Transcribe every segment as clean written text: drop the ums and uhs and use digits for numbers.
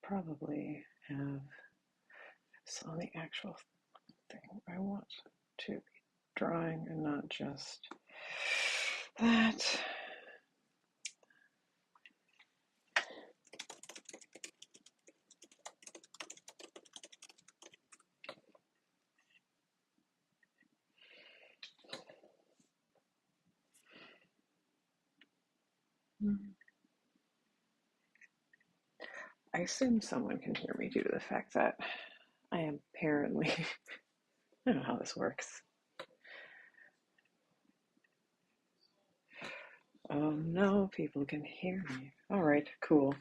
probably have this on the actual thing I want to be drawing and not just that. I assume someone can hear me due to the fact that I am apparently, I don't know how this works. Oh no, people can hear me. All right, cool.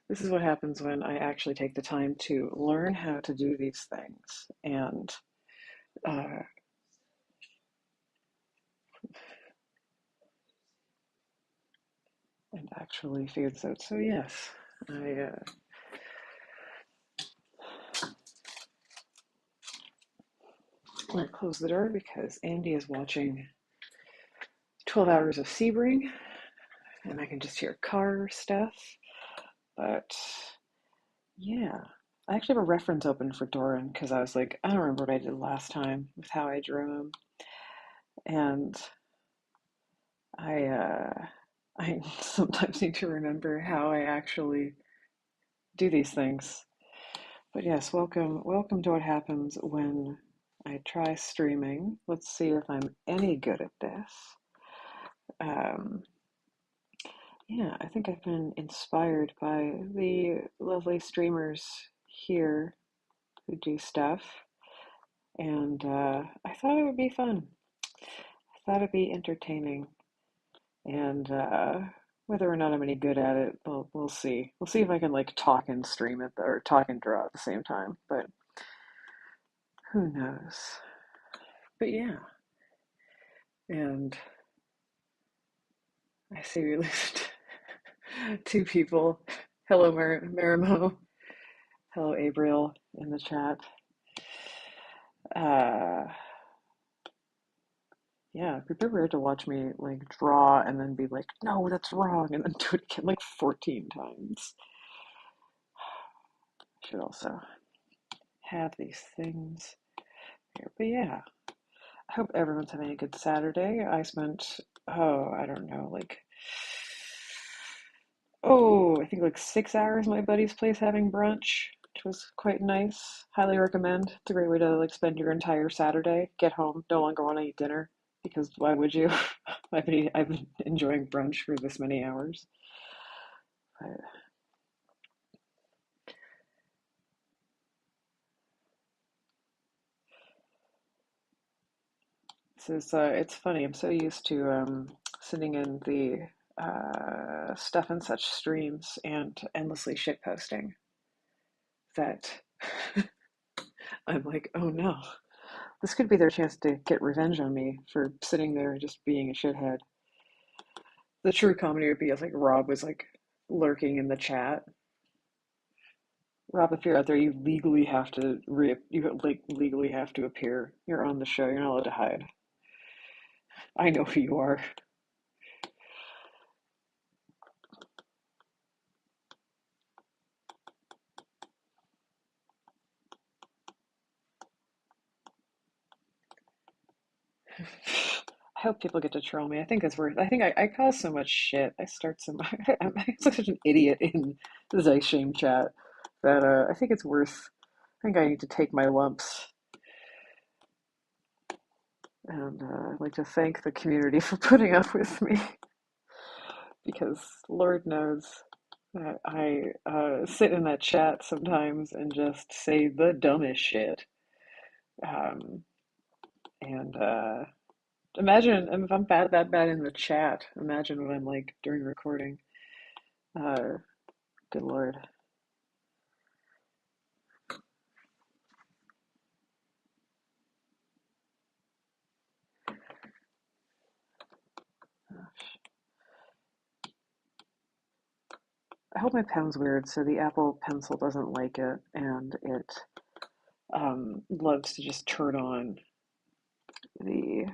This is what happens when I actually take the time to learn how to do these things uh, and actually figure this out. So yes, I want to close the door because Andy is watching 12 hours of Sebring, and I can just hear car stuff. But yeah, I actually have a reference open for Doran because I was like, I don't remember what I did last time with how I drew him, and I I sometimes need to remember how I actually do these things. But yes, welcome to what happens when I try streaming. Let's see if I'm any good at this. Um, yeah, I think I've been inspired by the lovely streamers here who do stuff, and I thought it would be fun. I thought it'd be entertaining, and whether or not I'm any good at it, we'll see. We'll see if I can like talk and stream it or talk and draw at the same time. But who knows? But yeah, and I see we list two people. Hello, Marimo. Hello, Abriel in the chat. Uh, yeah, be prepared to watch me like draw and then be like, no, that's wrong, and then do it again like 14 times. I should also have these things here. But yeah, I hope everyone's having a good Saturday. I spent, oh, I don't know, I think like 6 hours at my buddy's place having brunch, which was quite nice. Highly recommend. It's a great way to like spend your entire Saturday. Get home, no longer want to eat dinner because why would you? I've been enjoying brunch for this many hours. But it's funny. I'm so used to sitting in the stuff and such streams and endlessly shit posting that I'm like, oh no, this could be their chance to get revenge on me for sitting there and just being a shithead. The true comedy would be if like Rob was like lurking in the chat. Rob, if you're out there, you legally have to you like legally have to appear. You're on the show. You're not allowed to hide. I know who you are. I hope people get to troll me. I think it's worth. I think I cause so much shit. I start so much. I'm such an idiot in the Zay Shame chat that I think it's worth. I think I need to take my lumps, and I'd like to thank the community for putting up with me because Lord knows that I sit in that chat sometimes and just say the dumbest shit. Um, and imagine if I'm that bad in the chat. Imagine what I'm like during recording. Uh, Good Lord. I hope my pen's weird, so the Apple Pencil doesn't like it, and it loves to just turn on the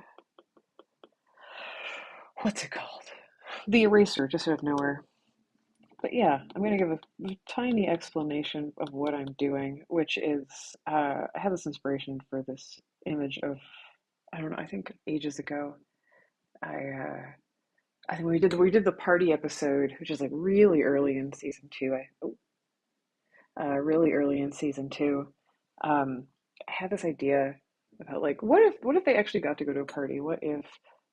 what's it called? The eraser just out of nowhere. But yeah, I'm going to give a tiny explanation of what I'm doing, which is I had this inspiration for this image of, I don't know, I think ages ago. I think we did the party episode, which is like really early in season two. Really early in season two. Um, I had this idea about like what if they actually got to go to a party? What if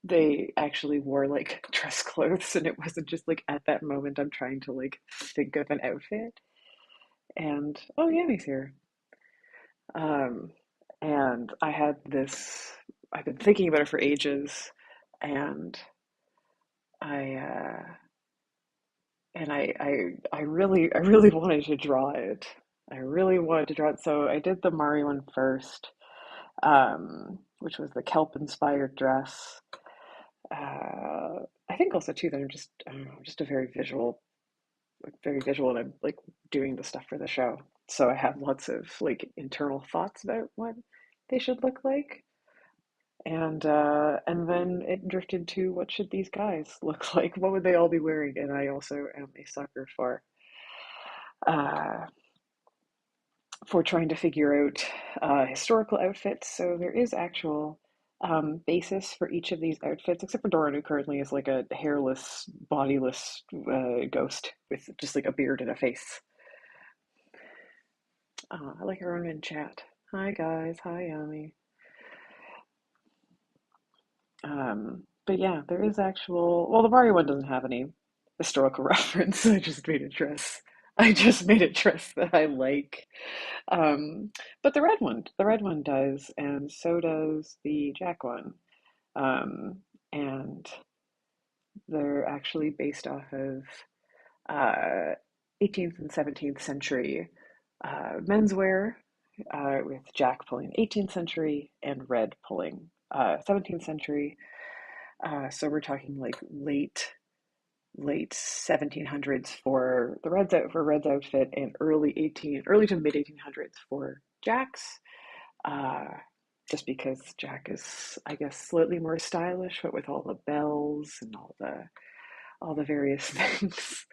they actually wore like dress clothes and it wasn't just like at that moment I'm trying to like think of an outfit? And oh, Yami's here. Um, and I had this. I've been thinking about it for ages, and I uh, I really wanted to draw it. I really wanted to draw it. So I did the Mari one first, which was the kelp inspired dress. I think also too that I'm just I don't know, just a very visual, and I'm like doing the stuff for the show. So I have lots of like internal thoughts about what they should look like. And then it drifted to what should these guys look like? What would they all be wearing? And I also am a sucker uh, for trying to figure out historical outfits. So there is actual basis for each of these outfits, except for Doran, who currently is like a hairless, bodiless ghost with just like a beard and a face. I like everyone in chat. Hi guys, hi Yami. But yeah, there is actual. Well, the Mario one doesn't have any historical reference. I just made a dress. I just made a dress that I like. Um, but the red one does, and so does the Jack one. Um, and they're actually based off of uh, 18th and 17th century menswear, with Jack pulling 18th century and Red pulling 17th century. So we're talking like late 1700s for the Red's outfit, and early to mid 1800s for Jack's. Uh, just because Jack is, I guess, slightly more stylish, but with all the bells and all the various things.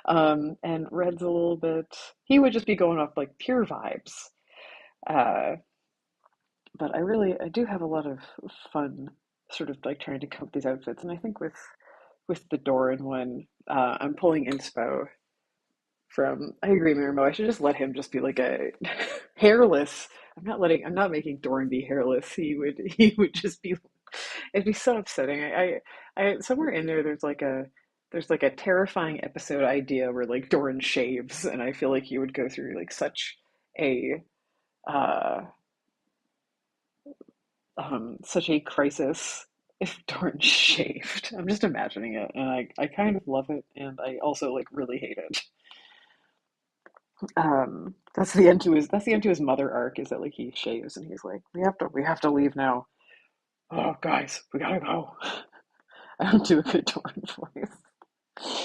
And Red's a little bit. He would just be going off like pure vibes. Uh, but I do have a lot of fun, sort of like trying to come up with these outfits, and I think with the Doran one, I'm pulling inspo from. I agree, Miramo. I should just let him just be like a hairless. I'm not making Doran be hairless. He would just be. It'd be so upsetting. I somewhere in there. There's like a terrifying episode idea where like Doran shaves, and I feel like he would go through like a uh such a crisis if Doran shaved. I'm just imagining it, and I kind of love it, and I also like really hate it. That's the end to his mother arc, is that like he shaves and he's like, we have to leave now. Oh guys, we gotta go. I don't do a good Doran voice.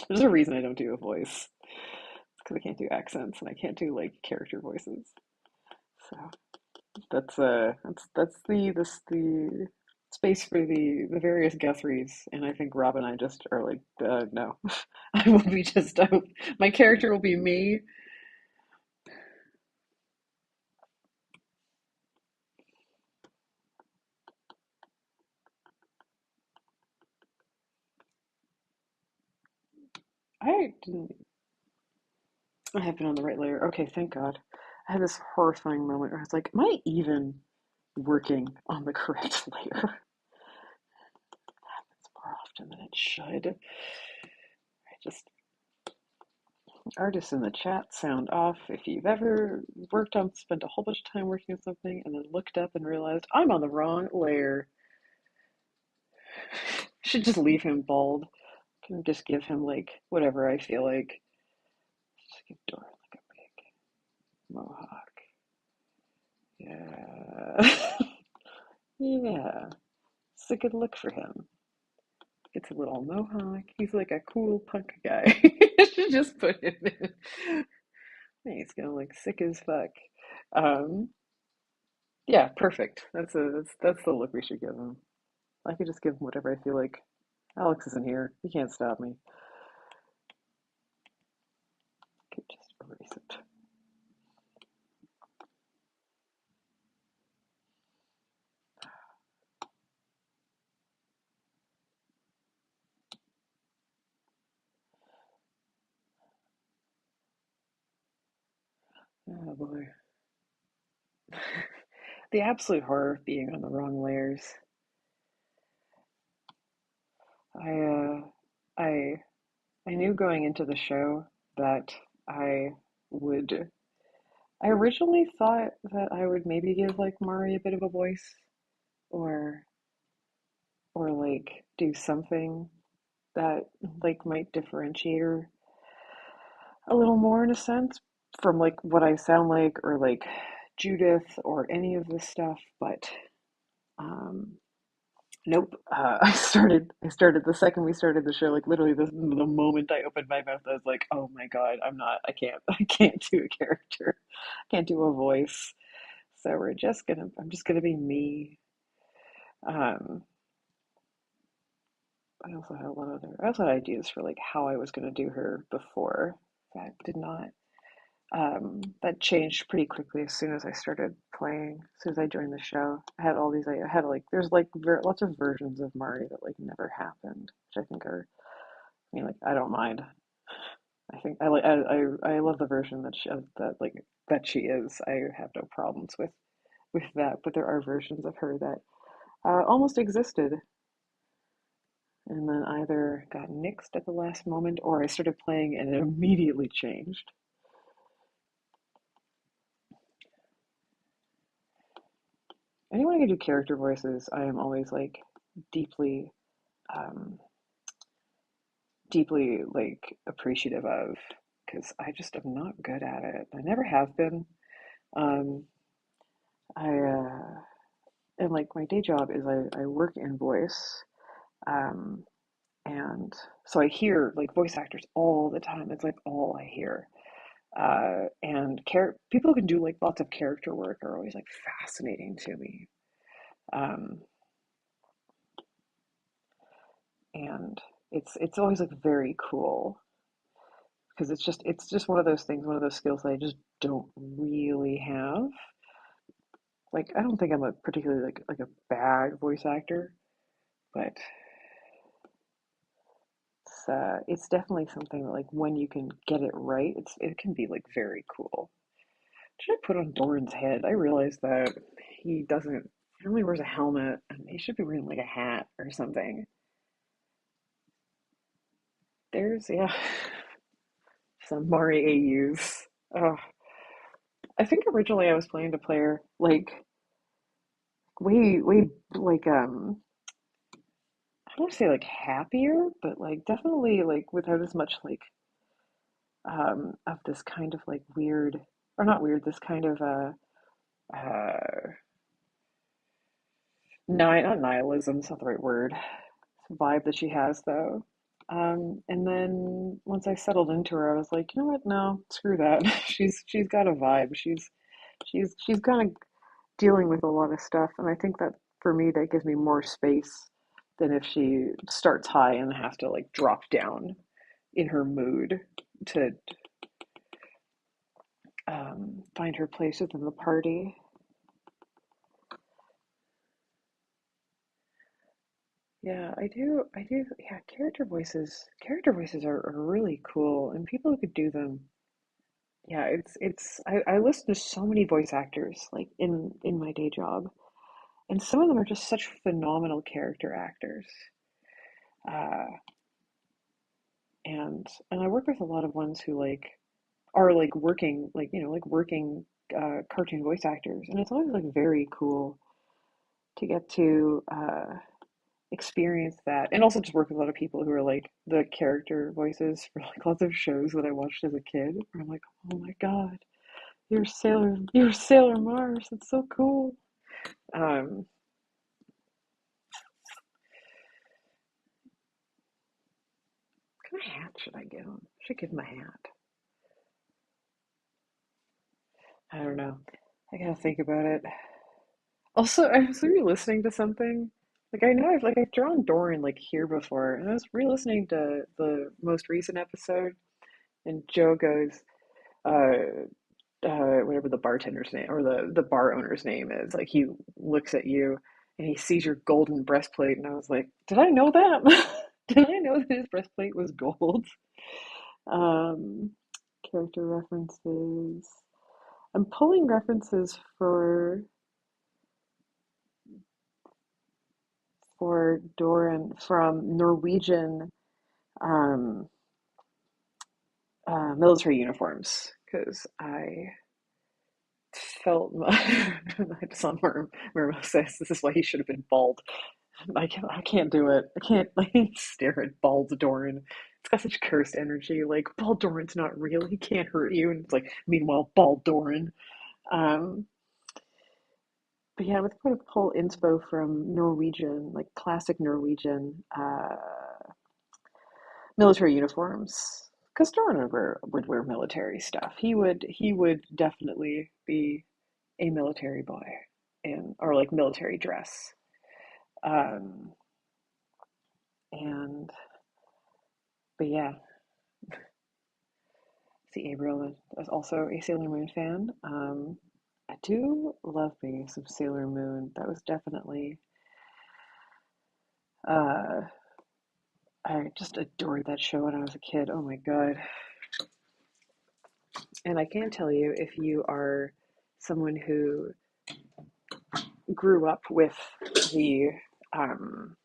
There's a reason I don't do a voice. It's because I can't do accents and I can't do like character voices. So that's the space for the various Guthries, and I think Rob and I just are like, no, I will be just out. My character will be me. I didn't. I have been on the right layer. Okay, thank God. I had this horrifying moment where I was like, am I even working on the correct layer? It's more often than it should. I just Artists in the chat sound off. If you've ever spent a whole bunch of time working on something and then looked up and realized I'm on the wrong layer, should just leave him bald. Can just give him like whatever I feel like. Just give Dora like a big mohawk. Yeah. Yeah. It's a good look for him. It's a little mohawk. He's like a cool punk guy. Should just put him in. He's gonna look sick as fuck. Um, yeah, perfect. That's the look we should give him. I could just give him whatever I feel like. Alex isn't here. He can't stop me. Oh boy. The absolute horror of being on the wrong layers. I uh I I knew going into the show that I would I originally thought that I would maybe give like Mari a bit of a voice or like do something that like might differentiate her a little more in a sense from like what I sound like or like Judith or any of this stuff, but um nope. I started the second we started the show, like literally the moment I opened my mouth, I was like, oh my God, I can't, I can't do a character. I can't do a voice. So I'm just gonna be me. Um, I also had ideas for like how I was gonna do her before. That did not, that changed pretty quickly as soon as I started playing, as soon as I joined the show. I had like, there's like lots of versions of Mari that like never happened, which I think are, I mean, like, I don't mind. I think I love the version that she is. I have no problems with that. But there are versions of her that almost existed and then either got nixed at the last moment or I started playing and it immediately changed. Anyone who can do character voices, I am always like deeply, um, deeply like appreciative of because I just am not good at it. I never have been. Um, I and like my day job is I work in voice, um, and so I hear like voice actors all the time. It's like all I hear. And people who can do like lots of character work are always like fascinating to me. Um, and it's always like very cool because it's just one of those things, one of those skills that I just don't really have. Like I don't think I'm a particularly like a bad voice actor, but it's definitely something that like when you can get it right, it can be like very cool. Should I put on Doran's head? I realized that he doesn't. He only wears a helmet, and he should be wearing like a hat or something. There's yeah, some Mari AUs. Oh, I think originally I was planning to play her like way like I don't want to say like happier, but like definitely like without as much like of this kind of like weird or not weird, this kind of uh not nihilism, it's not the right word. Vibe that she has though. And then once I settled into her, I was like, you know what? No, screw that. She's got a vibe. She's kind of dealing with a lot of stuff, and I think that for me that gives me more space than if she starts high and has to like drop down in her mood to find her place within the party. Yeah, I do. I do. Yeah, character voices are really cool, and people who could do them. Yeah, I listen to so many voice actors like in my day job, and some of them are just such phenomenal character actors. Uh, and I work with a lot of ones who like are like working like like working cartoon voice actors, and it's always like very cool to get to experience that, and also just work with a lot of people who are like the character voices for like lots of shows that I watched as a kid. Where I'm like, oh my God, you're Sailor Mars. It's so cool. Um, what kind of hat should I give him? Should I give him a hat? I don't know. I gotta think about it. Also, I was re-listening to something. Like I know I've drawn Doran like here before, and I was re-listening to the most recent episode, and Joe goes, uh, whatever the bartender's name or the bar owner's name is. Like he looks at you and he sees your golden breastplate, and I was like, did I know that? Did I know that his breastplate was gold? Um, character references. I'm pulling references for Doran from Norwegian um, military uniforms because I felt I saw Murmur says this is why he should have been bald. I can't do it. I can't like stare at bald Doran. It's got such cursed energy. Like bald Doran's not real. He can't hurt you. And it's like meanwhile bald Doran. Um, but yeah, we're going to pull inspo from Norwegian, like classic Norwegian military uniforms. Because Doran would wear military stuff. He would definitely be a military boy in or like military dress. Um, and but yeah, see Gabriel is also a Sailor Moon fan. I do love me some Sailor Moon. That was definitely uh, I just adored that show when I was a kid. Oh my god! And I can tell you if you are someone who grew up the um,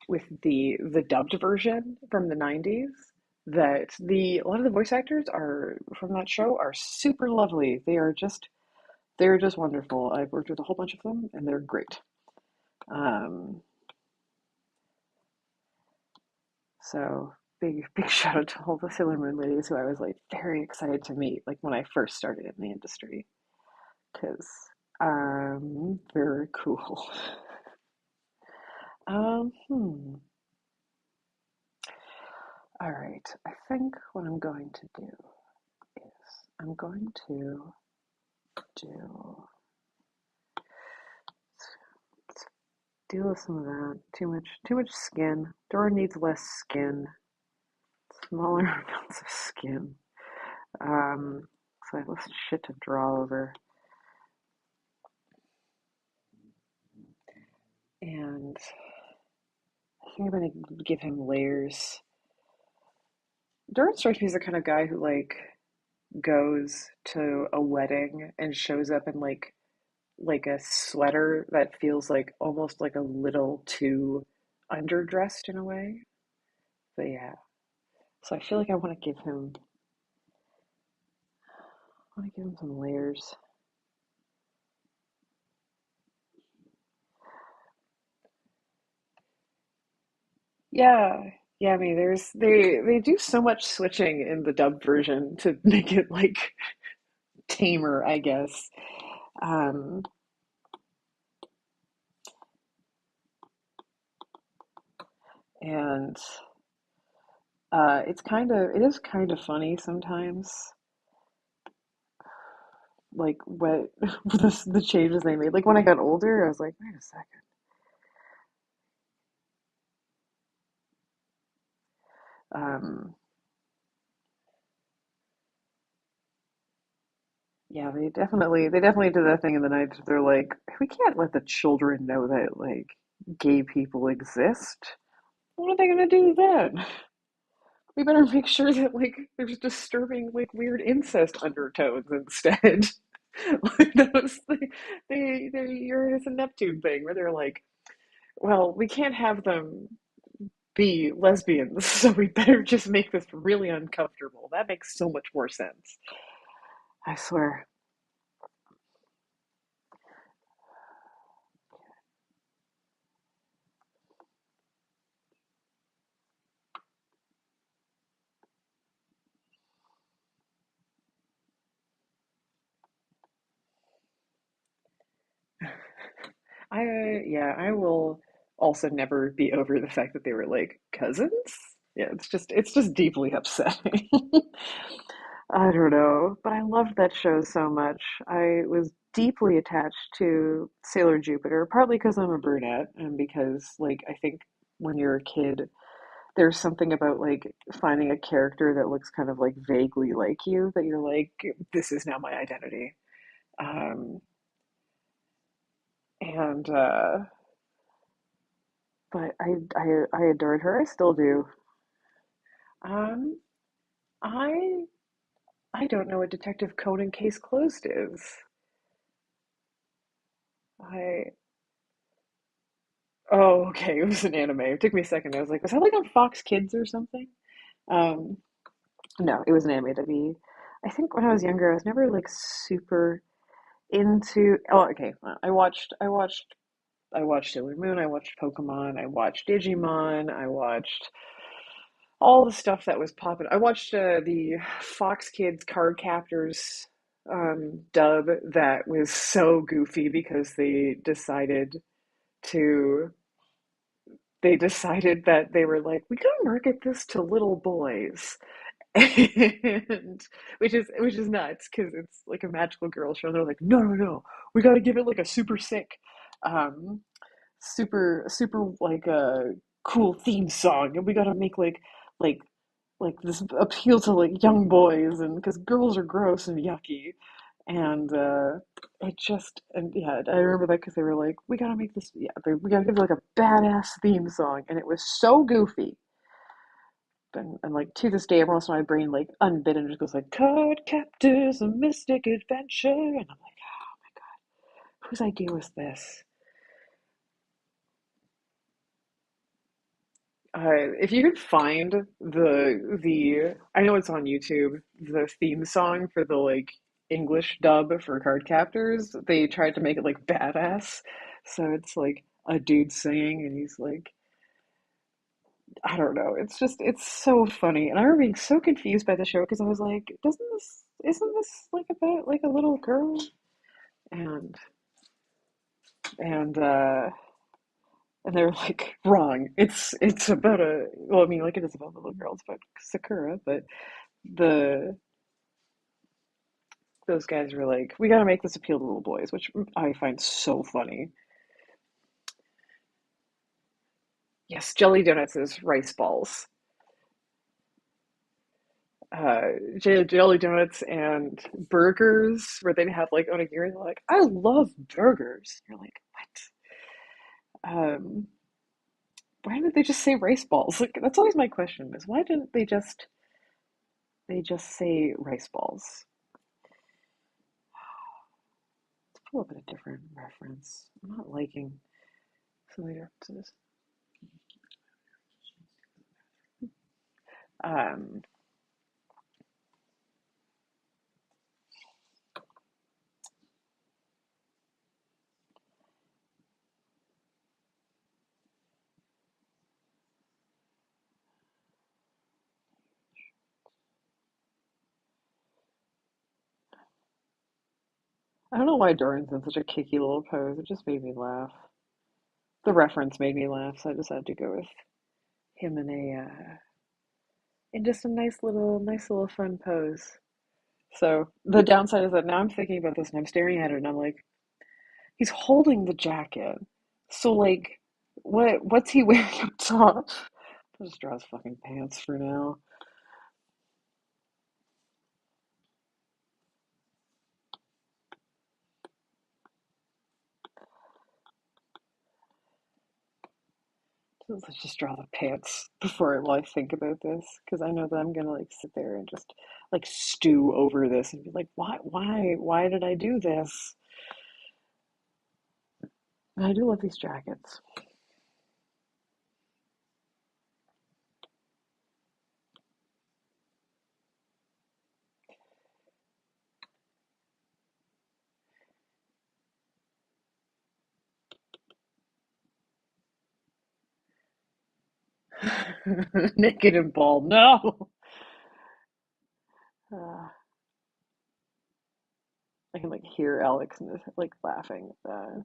with the dubbed version from the 90s that the a lot of the voice actors are from that show are super lovely. They're just wonderful. I've worked with a whole bunch of them and they're great. Um, so big shout out to all the Sailor Moon ladies who I was like very excited to meet like when I first started in the industry because very cool. Hmm. All right. I think what I'm going to do is I'm going to do let's deal with some of that. Too much skin. Dora needs less skin. Smaller amounts of skin. So I have less shit to draw over. And I think I'm gonna give him layers. Dora strikes me as the kind of guy who like goes to a wedding and shows up in like a sweater that feels like almost like a little too underdressed in a way. But yeah. So I feel like I want to give him some layers. Yeah. Yeah, I mean they do so much switching in the dub version to make it like tamer, I guess. Um and it is kind of funny sometimes, like what the changes they made. Like when I got older, I was like, wait a second. Um yeah, they definitely did that thing in the 90s. They're like, we can't let the children know that like gay people exist. What are they gonna do then? We better make sure that like there's disturbing like weird incest undertones instead. Like those they Uranus and Neptune thing where they're like, well, we can't have them be lesbians, so we better just make this really uncomfortable. That makes so much more sense. I swear. Yeah, I will also never be over the fact that they were like cousins. Yeah, it's just deeply upsetting. I don't know, but I loved that show so much. I was deeply attached to Sailor Jupiter, partly because I'm a brunette and because like I think when you're a kid, there's something about like finding a character that looks kind of like vaguely like you that you're like, this is now my identity. Um, and but I adored her. I still do. Um, I I don't know what Detective Conan Case Closed is. I Oh, okay, it was an anime. It took me a second. I was like, was that like on Fox Kids or something? Um, no, it was an anime that we. I think when I was younger, I was never like super into. Oh, okay. Well, I watched Sailor Moon. I watched Pokemon. I watched Digimon. I watched all the stuff that was popping. I watched the Fox Kids Card Captors dub that was so goofy because to they decided that they were like, we gotta market this to little boys. And which is nuts because it's like a magical girl show. They're like, no, no, no, we got to give it like a super sick, um, super like a cool theme song, and we got to make like like this appeal to like young boys, and because girls are gross and yucky, and it just and yeah, I remember that because they were like, we got to make this, yeah, we got to give it like a badass theme song, and it was so goofy and like to this day, every once in a while my brain like unbidden just goes like card captors a mystic adventure, and I'm like, whose idea was this? If you could find the I know it's on YouTube, the theme song for the like English dub for Card Captors, they tried to make it like badass. So it's like a dude singing and he's like, I don't know. It's so funny. And I remember being so confused by the show because I was like, isn't this like about like a little girl? And and uh and they were like, wrong. It's about a well, I mean, like it is about little girls, but Sakura, but the those guys were like, we gotta make this appeal to little boys, which I find so funny. Yes, jelly donuts is rice balls. Jelly donuts and burgers, where they'd have like onigiri. They're like, I love burgers. You're like, what? Why didn't they just say rice balls? Like that's always my question: is why didn't they just say rice balls? Let's pull up a different reference. I'm not liking some of the references. Um, I don't know why Doran's in such a kicky little pose. It just made me laugh. The reference made me laugh, so I just had to go with him in just a nice little fun pose. So the downside is that now I'm thinking about this and I'm staring at it and I'm like, he's holding the jacket. So like, what's he wearing up top? I'll just draw his fucking pants for now. Let's just draw the pants before I think about this, because I know that I'm gonna like sit there and just like stew over this and be like, why did I do this? And I do love these jackets. Naked and bald, no. Uh, I can like hear Alex and like laughing at that.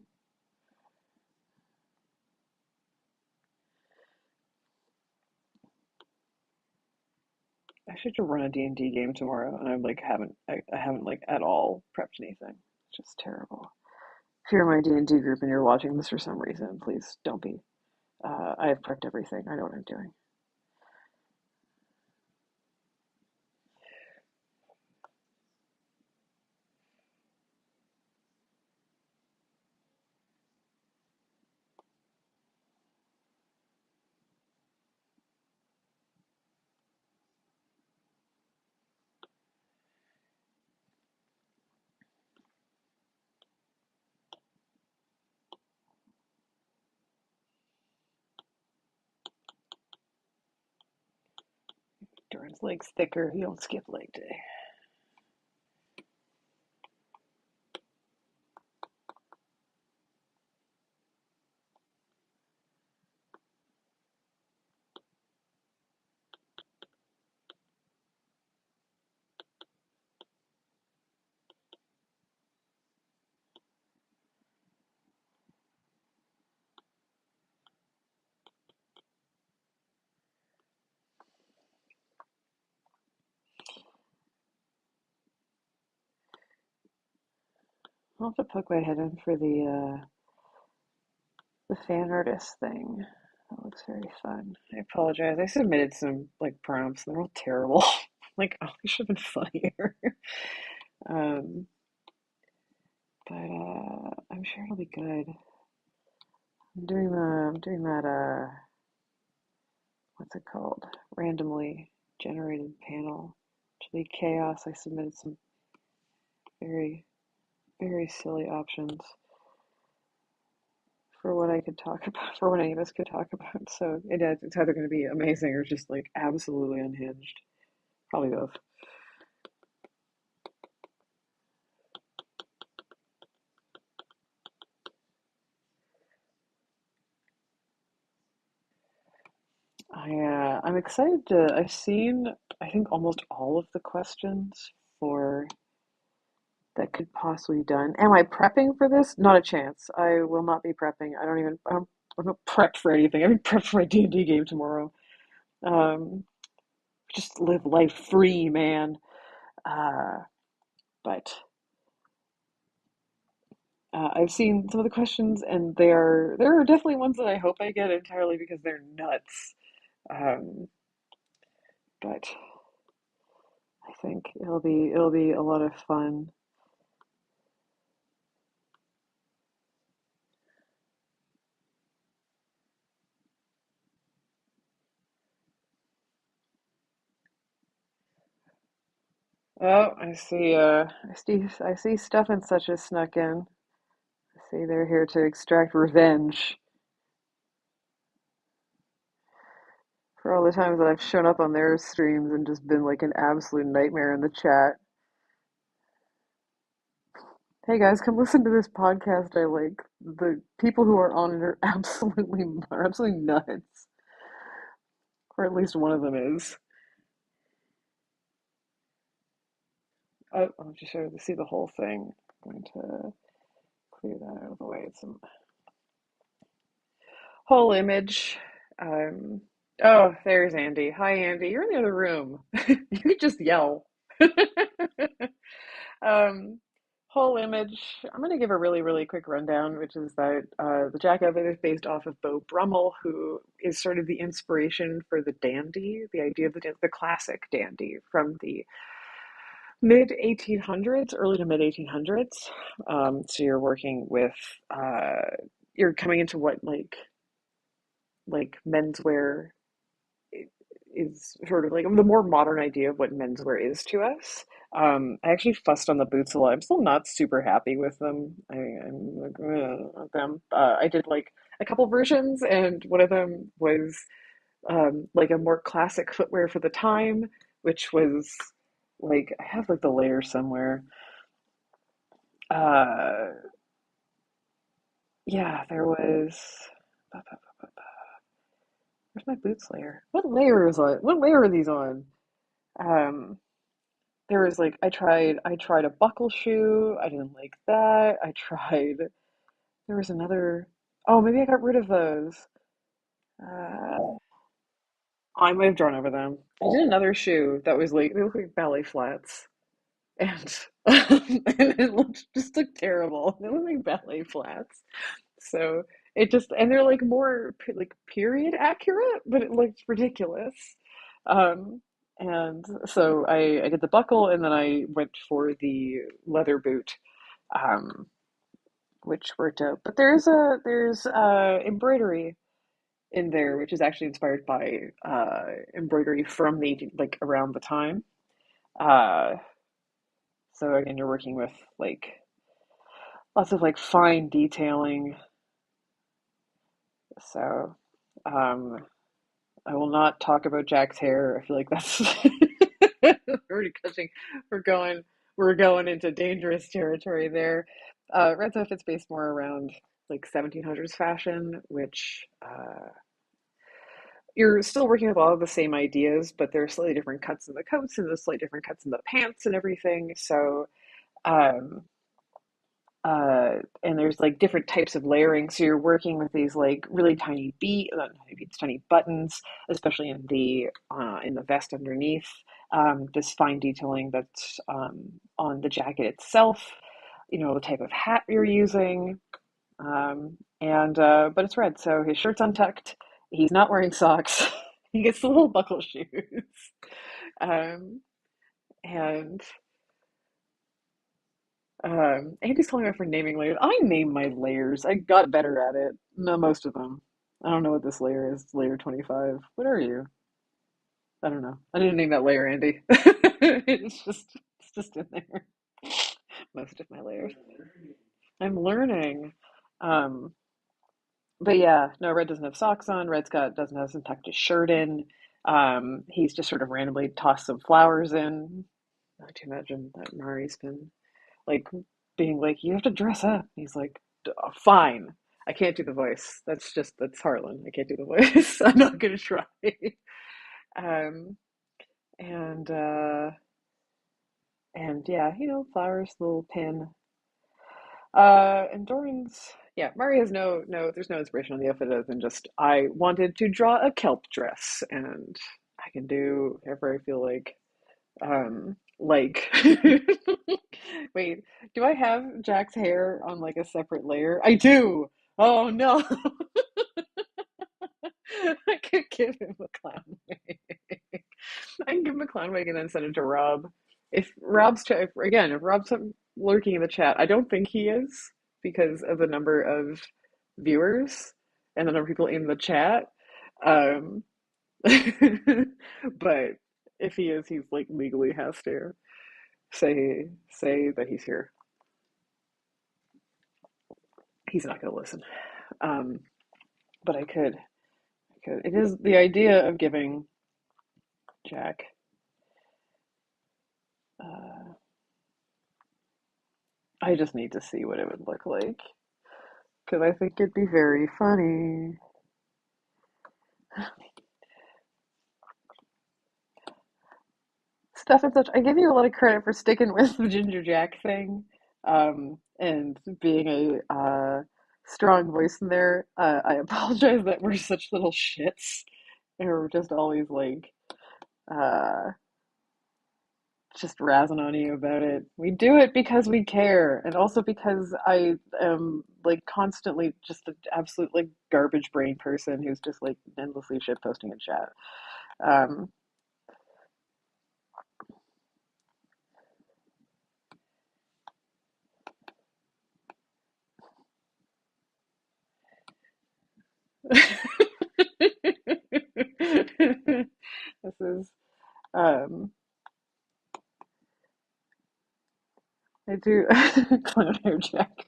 I should just run a D&D game tomorrow, and I haven't like at all prepped anything. It's just terrible. If you're in my D&D group and you're watching this for some reason, please don't be. I have prepped everything. I know what I'm doing. his leg's thicker. He don't skip leg day. I'll have to poke my head in for the fan artist thing. That looks very fun. I apologize. I submitted some like prompts and they're all terrible. Like, oh, they should have been funnier. Um, but I'm sure it'll be good. I'm doing that what's it called? Randomly generated panel. To be chaos. I submitted some very, very silly options for what I could talk about, for what any of us could talk about. So it's either going to be amazing or just like absolutely unhinged. Probably both. I'm excited to. I've seen I think almost all of the questions for that could possibly be done. Am I prepping for this? Not a chance. I will not be prepping. I'm not prepped for anything. I'm prepped for my D&D game tomorrow. Um, just live life free, man. Uh, but I've seen some of the questions, and there are definitely ones that I hope I get entirely because they're nuts. Um, but I think it'll be a lot of fun. Oh, I see Stuff and Such has snuck in. I see they're here to extract revenge for all the times that I've shown up on their streams and just been like an absolute nightmare in the chat. Hey guys, come listen to this podcast. I like the people who are on it are absolutely nuts, or at least one of them is. I'll just show to see the whole thing. I'm going to clear that out of the way. It's some whole image. Um, oh, there's Andy. Hi, Andy. You're in the other room. You could just yell. um, whole image. I'm going to give a really, really quick rundown, which is that the Jacobin is based off of Beau Brummel, who is sort of the inspiration for the dandy, the idea of the classic dandy from the mid 1800s, early to mid 1800s. So you're working with, uh, you're coming into what like menswear is sort of like the more modern idea of what menswear is to us. I actually fussed on the boots a lot. I'm still not super happy with them. I'm like, them. I did like a couple versions, and one of them was like a more classic footwear for the time, which was like I have like the layer somewhere. Uh, yeah, there was. Where's my boots layer? What layer is on? What layer are these on? Um, there was like I tried a buckle shoe. I didn't like that. I tried. There was another. Oh, maybe I got rid of those. Uh, I might have drawn over them. I did another shoe that was like they look like ballet flats, and and it looked terrible. They look like ballet flats. So it just and they're like more like period accurate, but it looked ridiculous. Um, and so I did the buckle, and then I went for the leather boot, um, which worked out. But there's embroidery in there, which is actually inspired by embroidery from the like around the time. Uh, so again, you're working with like lots of like fine detailing. So um, I will not talk about Jack's hair. I feel like that's Already catching. We're going. We're going into dangerous territory there. Red Stuff is based more around like 1700s fashion, which you're still working with all of the same ideas, but there are slightly different cuts in the coats and there's slightly different cuts in the pants and everything. So, um, and there's like different types of layering. So you're working with these like really tiny not tiny beads, tiny buttons, especially in the vest underneath. This fine detailing that's on the jacket itself. You know the type of hat you're using, and but it's red, so his shirt's untucked. He's not wearing socks. He gets the little buckle shoes, um, and Andy's calling me for naming layers. I name my layers. I got better at it. No, most of them. I don't know what this layer is. Layer 25. What are you? I don't know. I didn't name that layer, Andy. It's just in there. Most of my layers. I'm learning. Um, but yeah, no, Red doesn't have socks on. Doesn't tucked his shirt in. He's just sort of randomly tossed some flowers in. Not to imagine that Mari's been like being like, you have to dress up. He's like, fine. I can't do the voice. That's Harlan. I can't do the voice. I'm not gonna try. Um, and yeah, flowers, little pin. And Doran's, yeah, Mari has there's no inspiration on the outfit other than just I wanted to draw a kelp dress, and I can do whatever I feel like. Like, wait, do I have Jack's hair on like a separate layer? I do. Oh no. I could give him a clown wig. I can give him a clown wig and then send it to Rob. If Rob's lurking in the chat, I don't think he is because of the number of viewers and the number of people in the chat. Um, but if he is, he's like legally has to say that he's here. He's not going to listen. Um, but I could. It is the idea of giving Jack. Uh, I just need to see what it would look like because I think it'd be very funny. Stuff and such. I give you a lot of credit for sticking with the Ginger Jack thing, and being a strong voice in there. I apologize that we're such little shits, and we're just always like uh, just razzing on you about it. We do it because we care, and also because I am like constantly just an absolute like garbage brain person who's just like endlessly shit posting in chat. Um, this is um, I do clown hair Jack.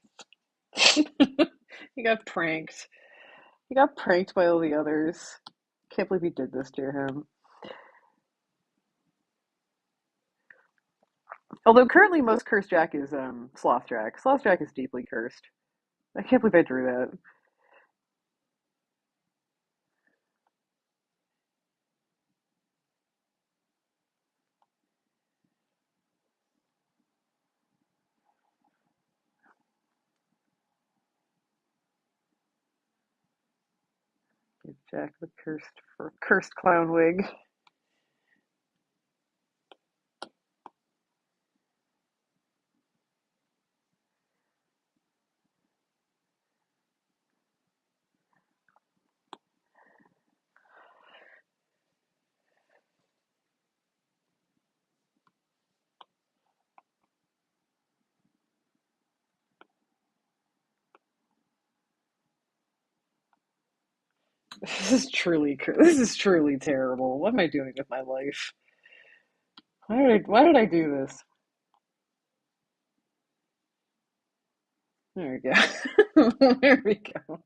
He got pranked. He got pranked by all the others. Can't believe he did this to him. Although currently most cursed Jack is Sloth Jack. Sloth Jack is deeply cursed. I can't believe I drew that. Give Jack the cursed clown wig. This is truly terrible. What am I doing with my life? Why did I do this? There we go. There we go.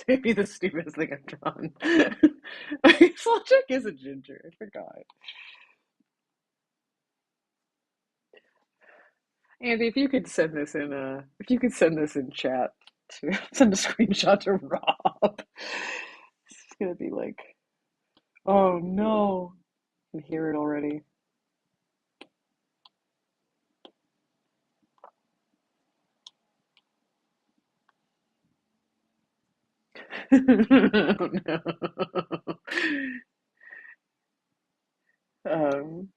maybe the stupidest thing I've drawn. Slapjack is a ginger. I forgot. Andy, if you could send this in chat to send a screenshot to Rob. It's gonna be like, oh no, I can hear it already. Oh no. Um,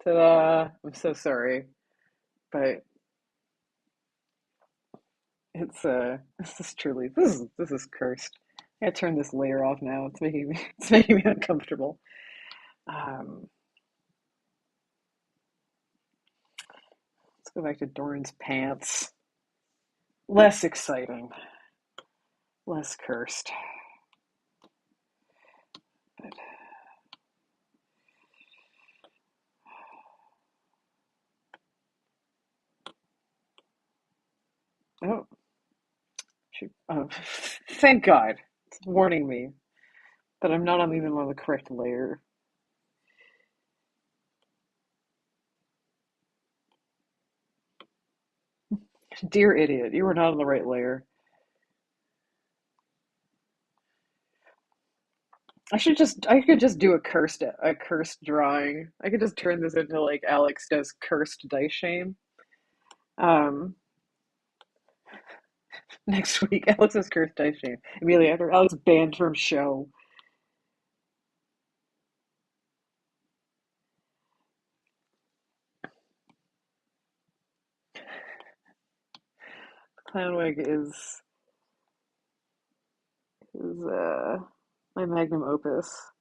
ta-da! I'm so sorry, but this is cursed. I gotta turn this layer off now. It's making me uncomfortable. Um, let's go back to Doran's pants. Less exciting, less cursed. But oh, shoot. Thank God. It's warning me that I'm not on even on the correct layer. Dear idiot, you were not on the right layer. I could just do a cursed drawing. I could just turn this into like Alex does cursed dice shame. Um, next week, Alex does cursed dice shame. Immediately after Alex banned from show. Clownwig is my magnum opus.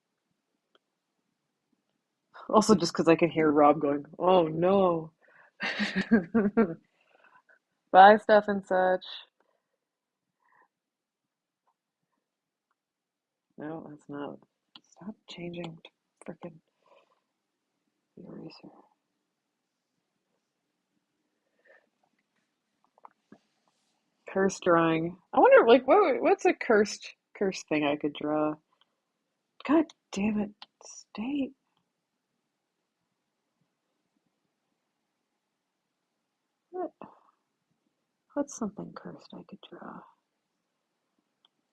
Also, just because I can hear Rob going, "Oh no." Bye, stuff and such. No, that's not. Stop changing frickin' the eraser. Cursed drawing. I wonder, like, what's a cursed thing I could draw? God damn it, state. What? What's something cursed I could draw?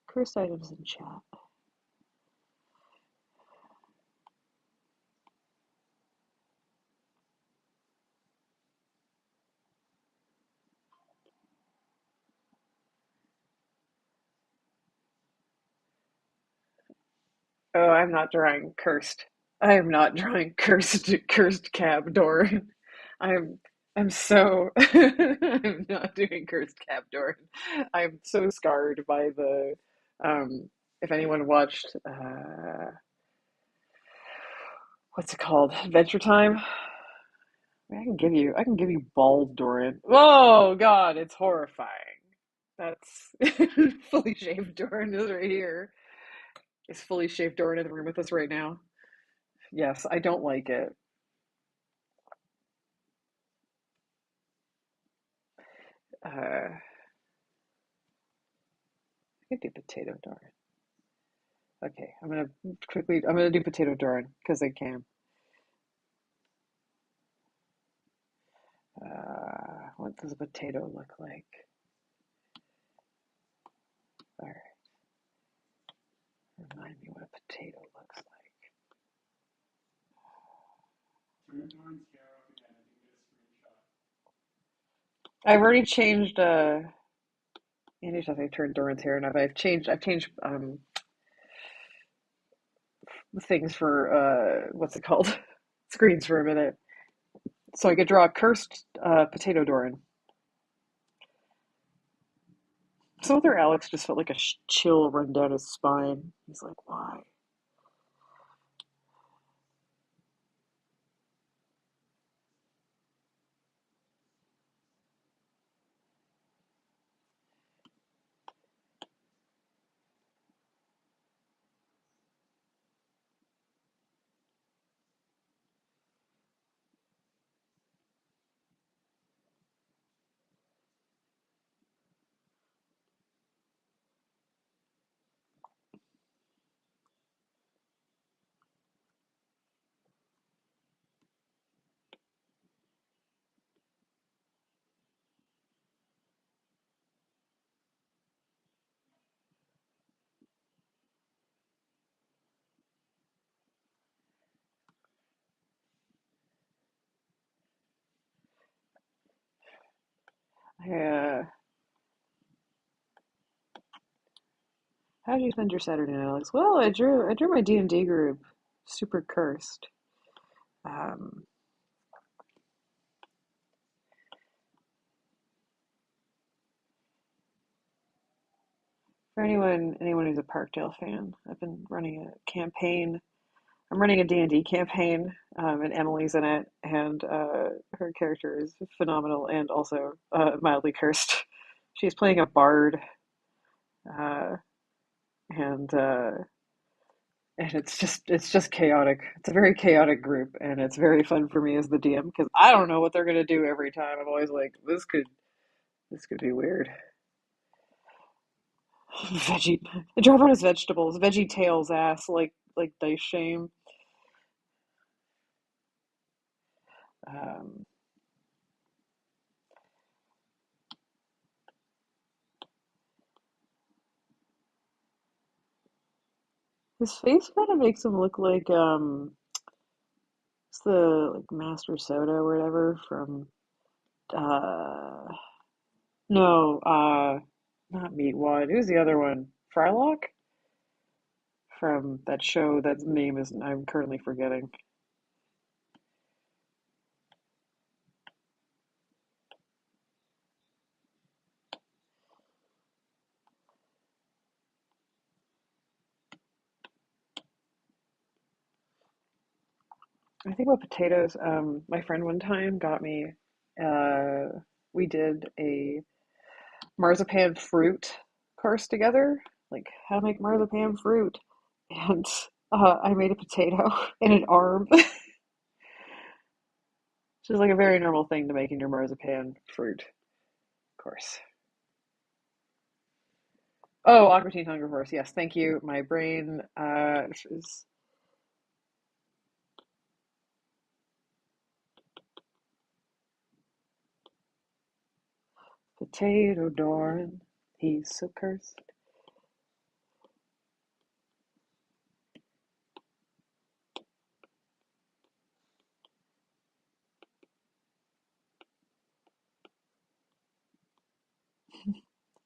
Cursed items in chat. Oh, I'm not drawing cursed. I am not drawing cursed cab door. I'm I'm so I'm not doing cursed cab door. I'm so scarred by the if anyone watched what's it called? Adventure Time? I can give you bald Doran. Oh God, it's horrifying. That's fully shaved Doran is right here. Is fully shaved Doran in the room with us right now? Yes, I don't like it. I could do potato Doran. Okay, I'm gonna do potato Doran because I can. What does a potato look like? All right, remind me what a potato looks like. I've already changed. Andy says I turned Doran's hair enough. I've changed things for what's it called? Screens for a minute, so I could draw a cursed potato Doran. Some other Alex just felt like a chill run down his spine. He's like, why? Yeah. How did you spend your Saturday night, Alex? Well, I drew my D&D group, Super Cursed. Um, for anyone who's a Parkdale fan, I've been running a campaign. I'm running a D&D campaign, and Emily's in it, and her character is phenomenal and also mildly cursed. She's playing a bard, uh, and it's just chaotic. It's a very chaotic group, and it's very fun for me as the DM because I don't know what they're gonna do every time. I'm always like, this could be weird. Veggie, drive on his vegetables, Veggie Tails ass, like Dice Shame. Um, his face kind of makes him look like it's the like Master Soda or whatever from uh no not Meatwad. Who's the other one? Frylock from that show. That name is I'm currently forgetting. I think about potatoes. My friend one time got me. Uh, we did a marzipan fruit course together, like how to make marzipan fruit, and I made a potato and an arm. Which is like a very normal thing to make in your marzipan fruit course. Oh, Aqua Teen Hunger Force. Yes, thank you. My brain is potato Doran. He's so cursed.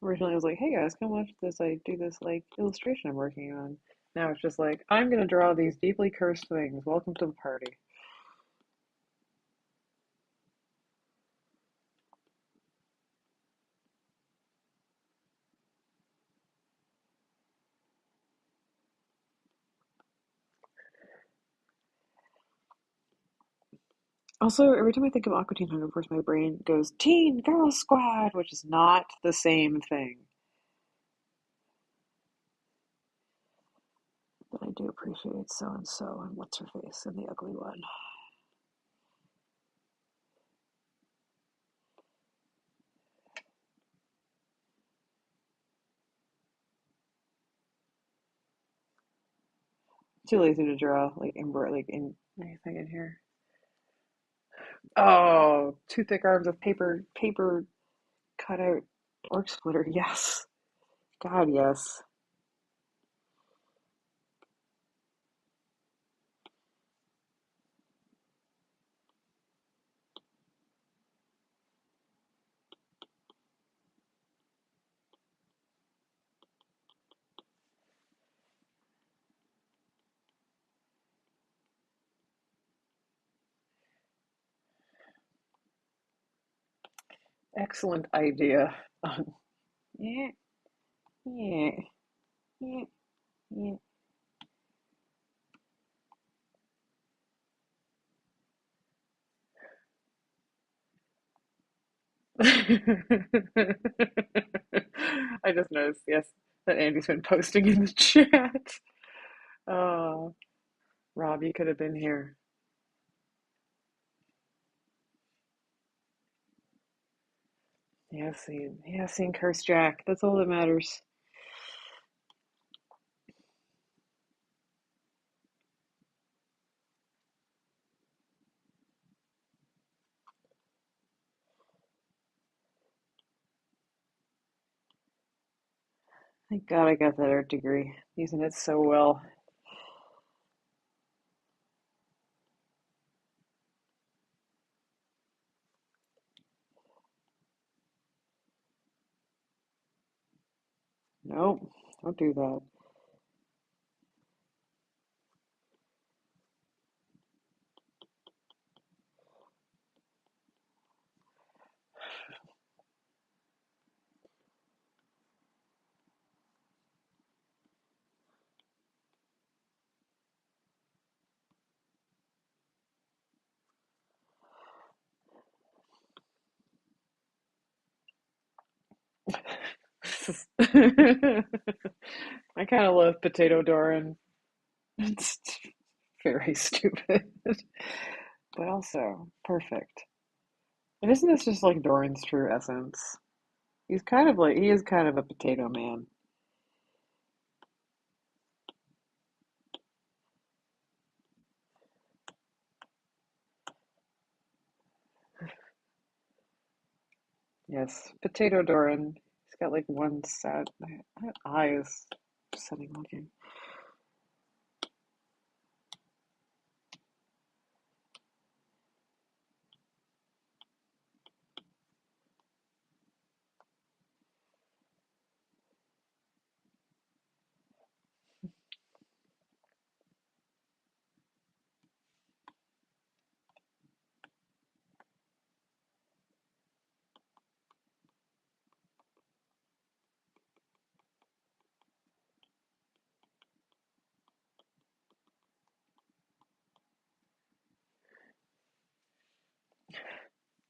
Originally, I was like, "Hey guys, come watch this. I do this like illustration I'm working on." Now it's just like, "I'm gonna draw these deeply cursed things. Welcome to the party." Also, every time I think of Aqua Teen Hunger Force, my brain goes Teen Girl Squad, which is not the same thing. But I do appreciate so and so and what's her face and the ugly one. Too lazy to draw like in anything in here. Oh, two thick arms of paper cutout orc splitter. Yes, God, yes. Excellent idea. Yeah, yeah, yeah, yeah. I just noticed, yes, that Andy's been posting in the chat. Oh, Rob, you could have been here. Yeah, seen Curse Jack. That's all that matters. Thank God I got that art degree. Using it so well. Nope, don't do that. I kind of love Potato Doran. It's very stupid, but also perfect. And isn't this just like Doran's true essence? He is kind of a potato man. Yes, Potato Doran. He's got like one sad eye is setting looking.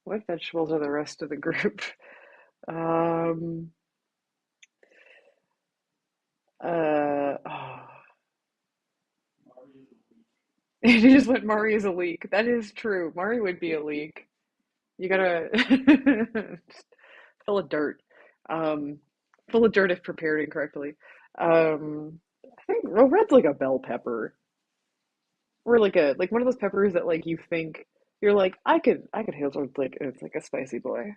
What vegetables are the rest of the group? Um, oh. He just went Mari is a leek. That is true. Mari would be a leek. You gotta just full of dirt. Um, full of dirt if prepared incorrectly. I think well, red's like a bell pepper, or like a like one of those peppers that like you think you're like I could handle it like it's like a spicy boy.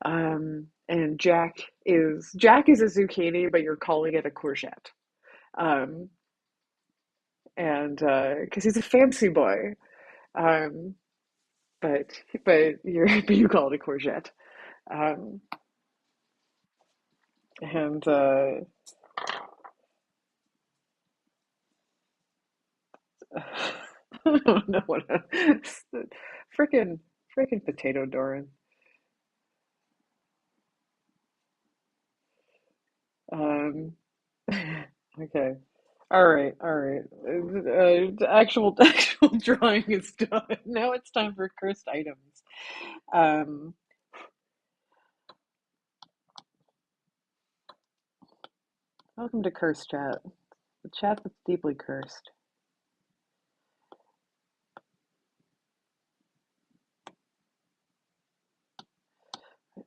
And Jack is a zucchini, but you're calling it a courgette. Um, and because he's a fancy boy. Um, but but you call it a courgette. Um, and I don't know what freaking freaking potato Doran. Um, okay. All right. Actual drawing is done. Now it's time for cursed items. Um, welcome to Curse Chat, the chat that's deeply cursed. Which,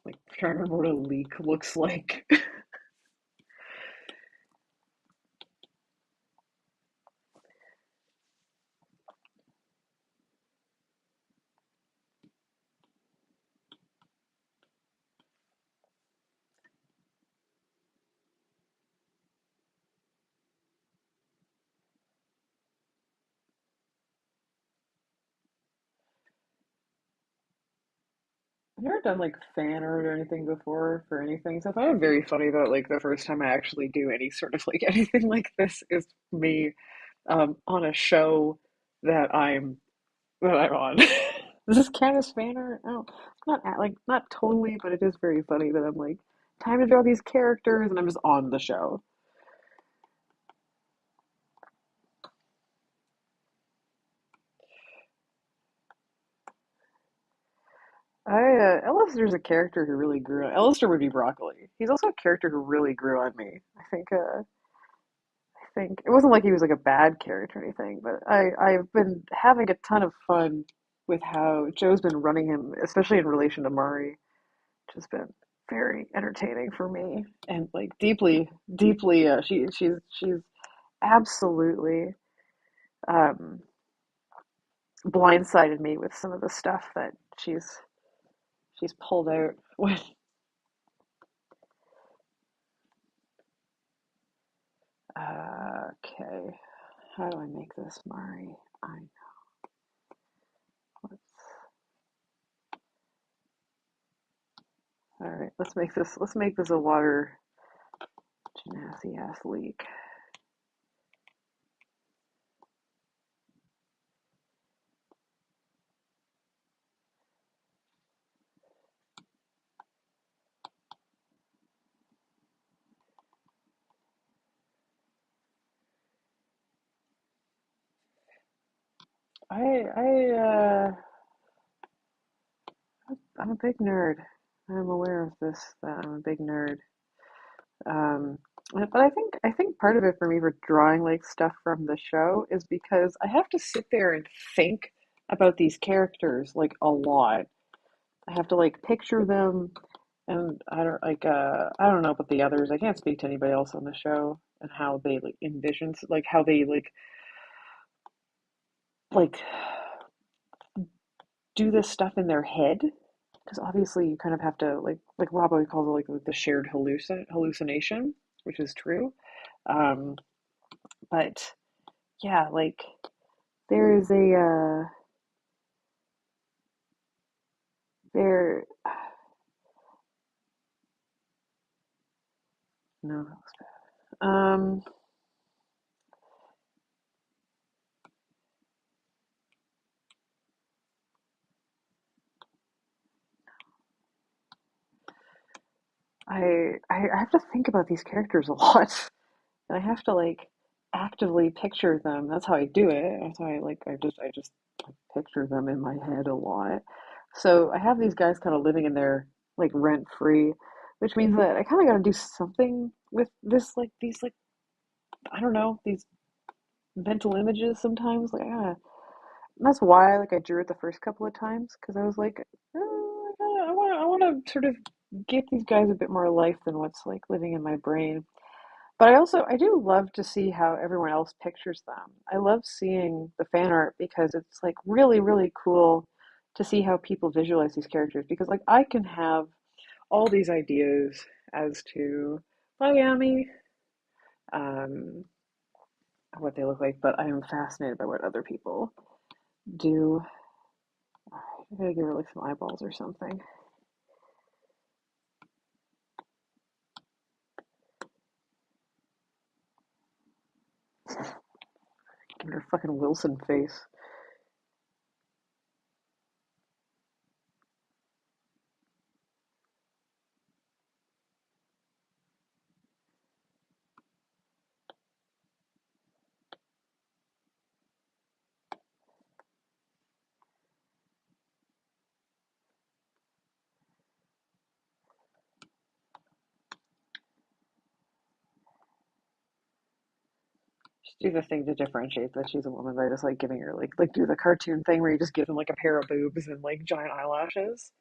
like, trying to remember what a leak looks like. I've never done like fan art or anything before for anything, so I thought it very funny that like the first time I actually do any sort of like anything like this is me on a show that I'm on. Does this count as fan art? Oh, not like not totally, but it is very funny that I'm like time to draw these characters and I'm just on the show. Alistair's a character who really grew on. Alistair would be broccoli. He's also a character who really grew on me. I think it wasn't like he was like a bad character or anything, but I've been having a ton of fun with how Joe's been running him, especially in relation to Mari, which has been very entertaining for me and like deeply, deeply. She's absolutely um, blindsided me with some of the stuff that she's pulled out with. Okay, how do I make this Mari? I let's all right. Let's make this a water genasi ass leak. I I'm a big nerd. I'm aware of this, that I'm a big nerd. Um, but I think part of it for me for drawing like stuff from the show is because I have to sit there and think about these characters like a lot. I have to like picture them, and I don't know about the others. I can't speak to anybody else on the show and how they like envision like how they like do this stuff in their head, because obviously you kind of have to like Rob always calls it like the shared hallucination, which is true. Um, but yeah, like there is a there no that was bad. I have to think about these characters a lot, and I have to like actively picture them. That's how I do it. That's how I just like, picture them in my head a lot. So I have these guys kind of living in there like rent free, which means that I kind of got to do something with this like these like I don't know these mental images sometimes. Like that's why like I drew it the first couple of times because I was like, I want to sort of give these guys a bit more life than what's like living in my brain. But I do love to see how everyone else pictures them. I love seeing the fan art because it's like really, really cool to see how people visualize these characters. Because like I can have all these ideas as to Miami, um, what they look like, but I am fascinated by what other people do. I gotta give her like some eyeballs or something. Give her fucking Wilson face. Just do the thing to differentiate that she's a woman by just like giving her like do the cartoon thing where you just give them like a pair of boobs and like giant eyelashes.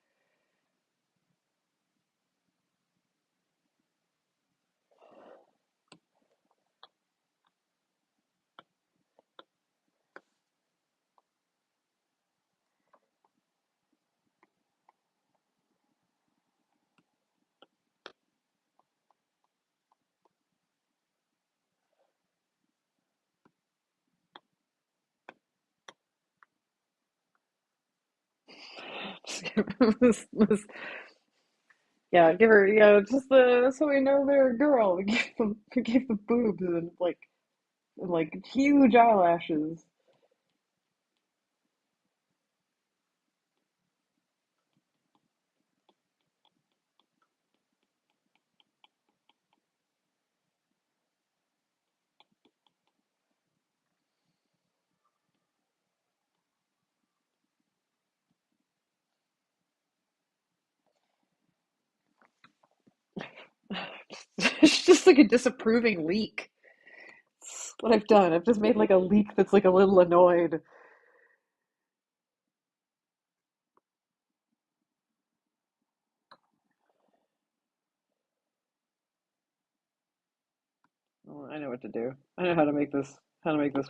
Yeah, give her just the so we know they're a girl. We gave them boobs and like huge eyelashes. It's just like a disapproving leak. That's what I've done. I've just made like a leak that's like a little annoyed. know what to do. I know how to make this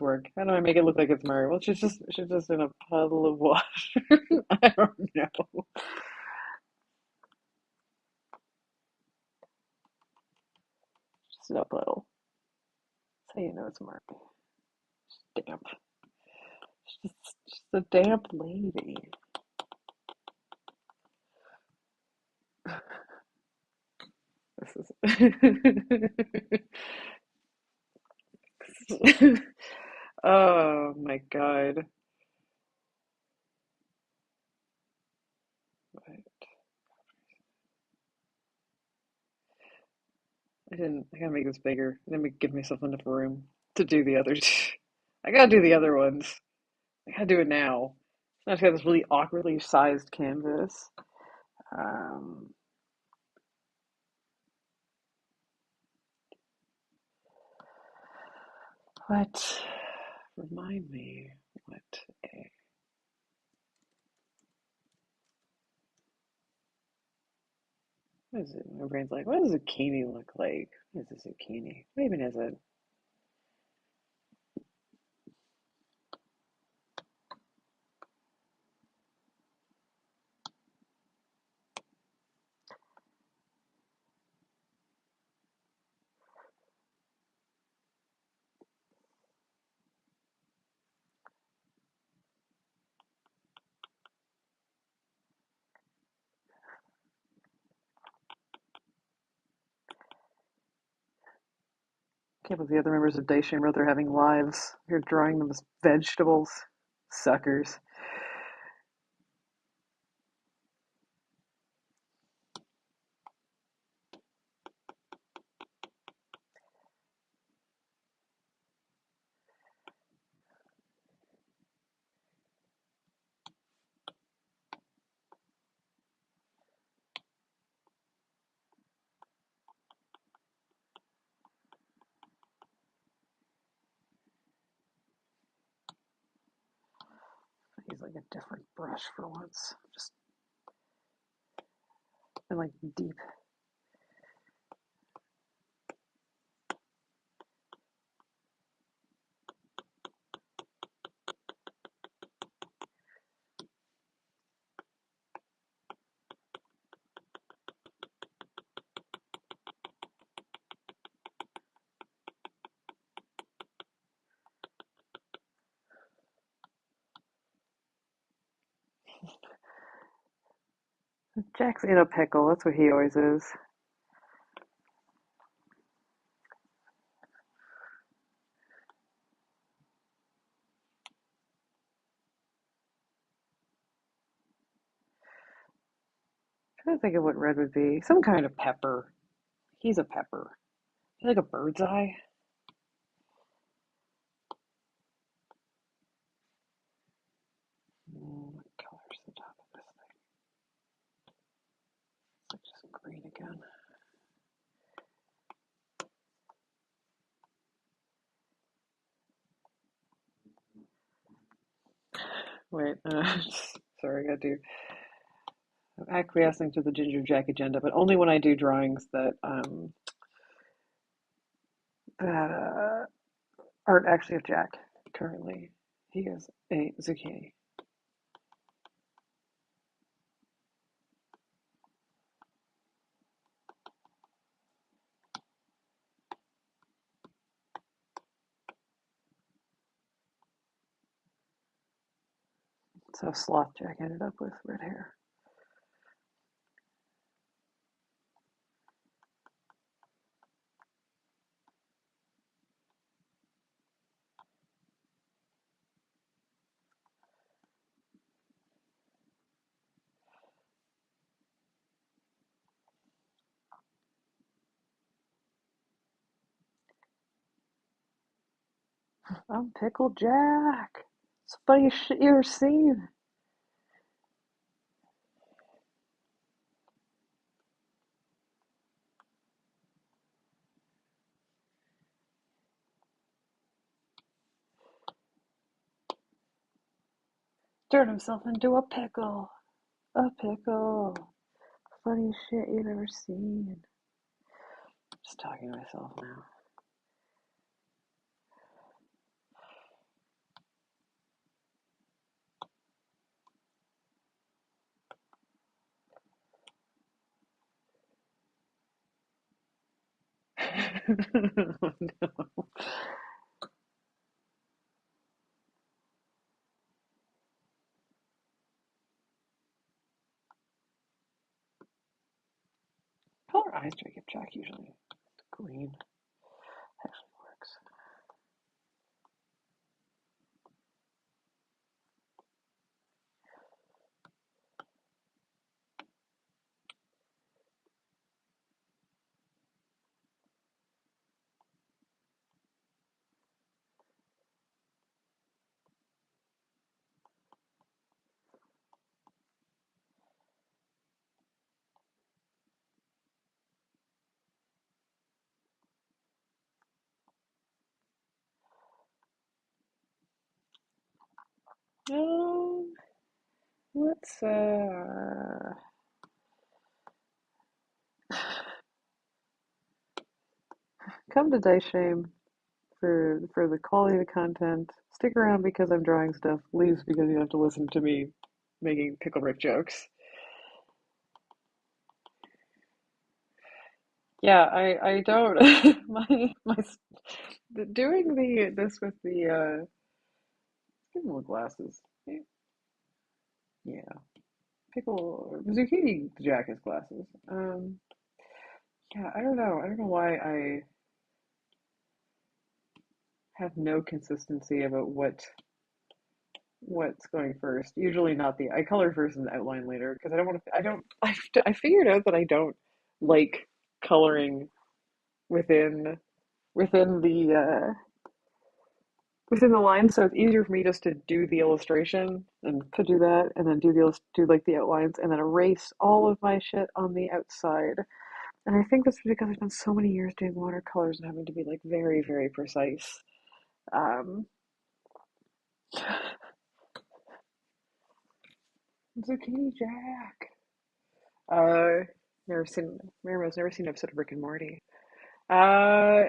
work. How do I make it look like it's Murray? Well, she's just in a puddle of water. I don't know. Just a puddle. That's how you know it's Murray. Damp. She's a damp lady. This is oh my God. Right. I gotta make this bigger. I didn't give myself enough room to do the others. I gotta do the other ones. I gotta do it now. I just got this really awkwardly sized canvas. Um, what? Remind me what a. What is it? My brain's like, what does a zucchini look like? What is a zucchini? What even is it? Can't believe the other members of Daishin wrote they're having lives. You're drawing them as vegetables. Suckers. Use like a different brush for once. Just and like deep. Jack's in a pickle. That's what he always is. I'm trying to think of what red would be. Some kind of pepper. He's a pepper. Like a bird's eye. What color's the top of this thing? It's like just green again. Wait, sorry, I got to. I'm acquiescing to the Ginger Jack agenda, but only when I do drawings that aren't actually of Jack. Currently, he is a zucchini. So Sloth Jack ended up with red hair. I'm Pickle Jack. It's the funniest shit you ever seen. Turned himself into a pickle. A pickle. Funniest shit you've ever seen. Just talking to myself now. Oh, no. Color eyes do I give Jack usually? Green actually works. Um, let's come to Dice Shame for the quality of the content. Stick around because I'm drawing stuff. Leaves because you have to listen to me making pickle Rick jokes. Yeah, I don't my doing the this with the give him little glasses. Yeah, pickle zucchini Jack has glasses. Yeah, I don't know. I don't know why I have no consistency about what's going first. Usually not the I color first and outline later because I don't want to. I don't. I figured out that I don't like coloring within within the within the line, so it's easier for me just to do the illustration and to do that, and then do like the outlines, and then erase all of my shit on the outside. And I think that's because I've spent so many years doing watercolors and having to be like very, very precise. Um, Zucchini Jack. Uh, never seen. Miriam's never seen an episode of Rick and Morty. Uh,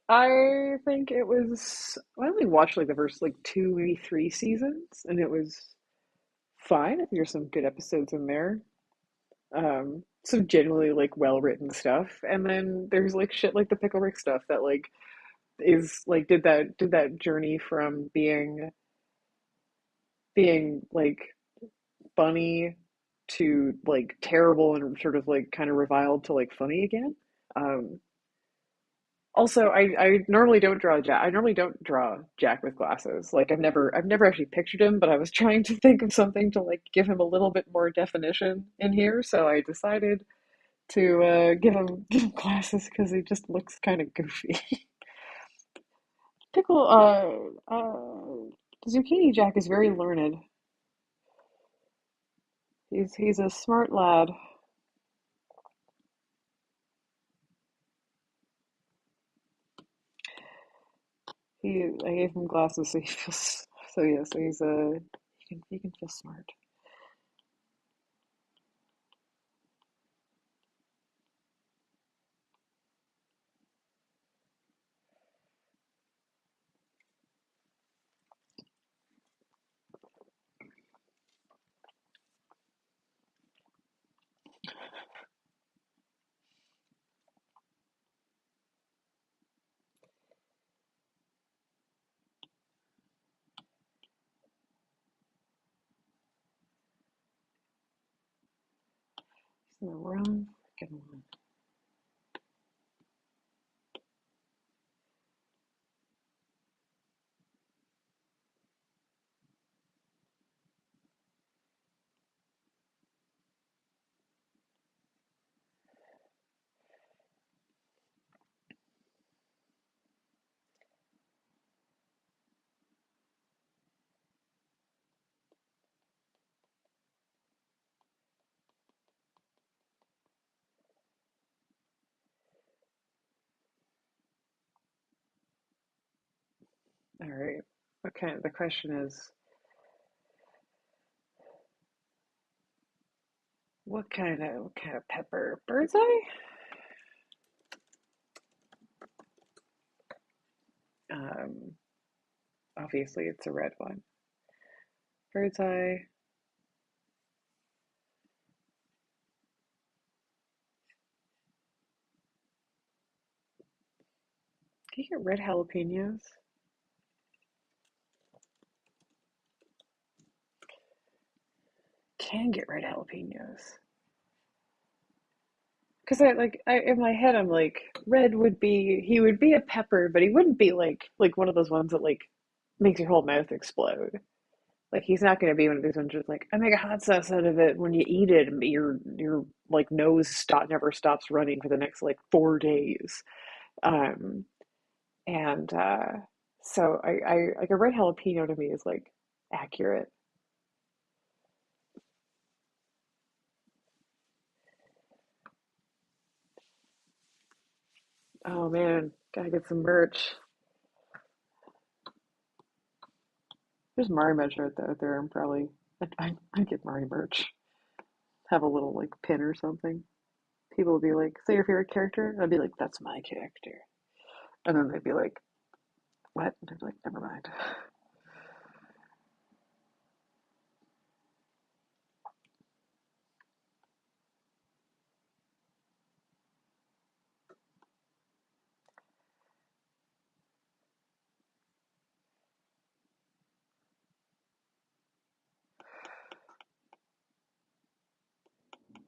I think it was. I only watched like the first like two, maybe three seasons, and it was fine. I think there's some good episodes in there. Some genuinely like well written stuff, and then there's like shit like the Pickle Rick stuff that like is like did that journey from being like funny to like terrible and sort of like kind of reviled to like funny again. Um, Also, I normally don't draw Jack. I normally don't draw Jack with glasses. Like I've never actually pictured him, but I was trying to think of something to like give him a little bit more definition in here. So I decided to give him glasses because he just looks kind of goofy. Pickle Zucchini Jack is very learned. He's a smart lad. I gave him glasses so he feels so yeah, so he can feel smart. He's in the wrong freaking one. All right. Okay, the question is, what kind of pepper? Bird's eye? Um, Obviously it's a red one. Bird's eye. Can you get red jalapenos? Can get red jalapenos. Because I in my head I'm like red would be he would be a pepper, but he wouldn't be like one of those ones that like makes your whole mouth explode. Like he's not going to be one of these ones just like I make a hot sauce out of it. When you eat it, your like nose never stops running for the next like 4 days. Um, and so I like a red jalapeno to me is like accurate. Oh man, gotta get some merch. There's Mari merch out there. I'm probably I'd get Mari merch. Have a little like pin or something. People would be like, "Say your favorite character." I'd be like, "That's my character," and then they'd be like, "What?" And I'd be like, "Never mind."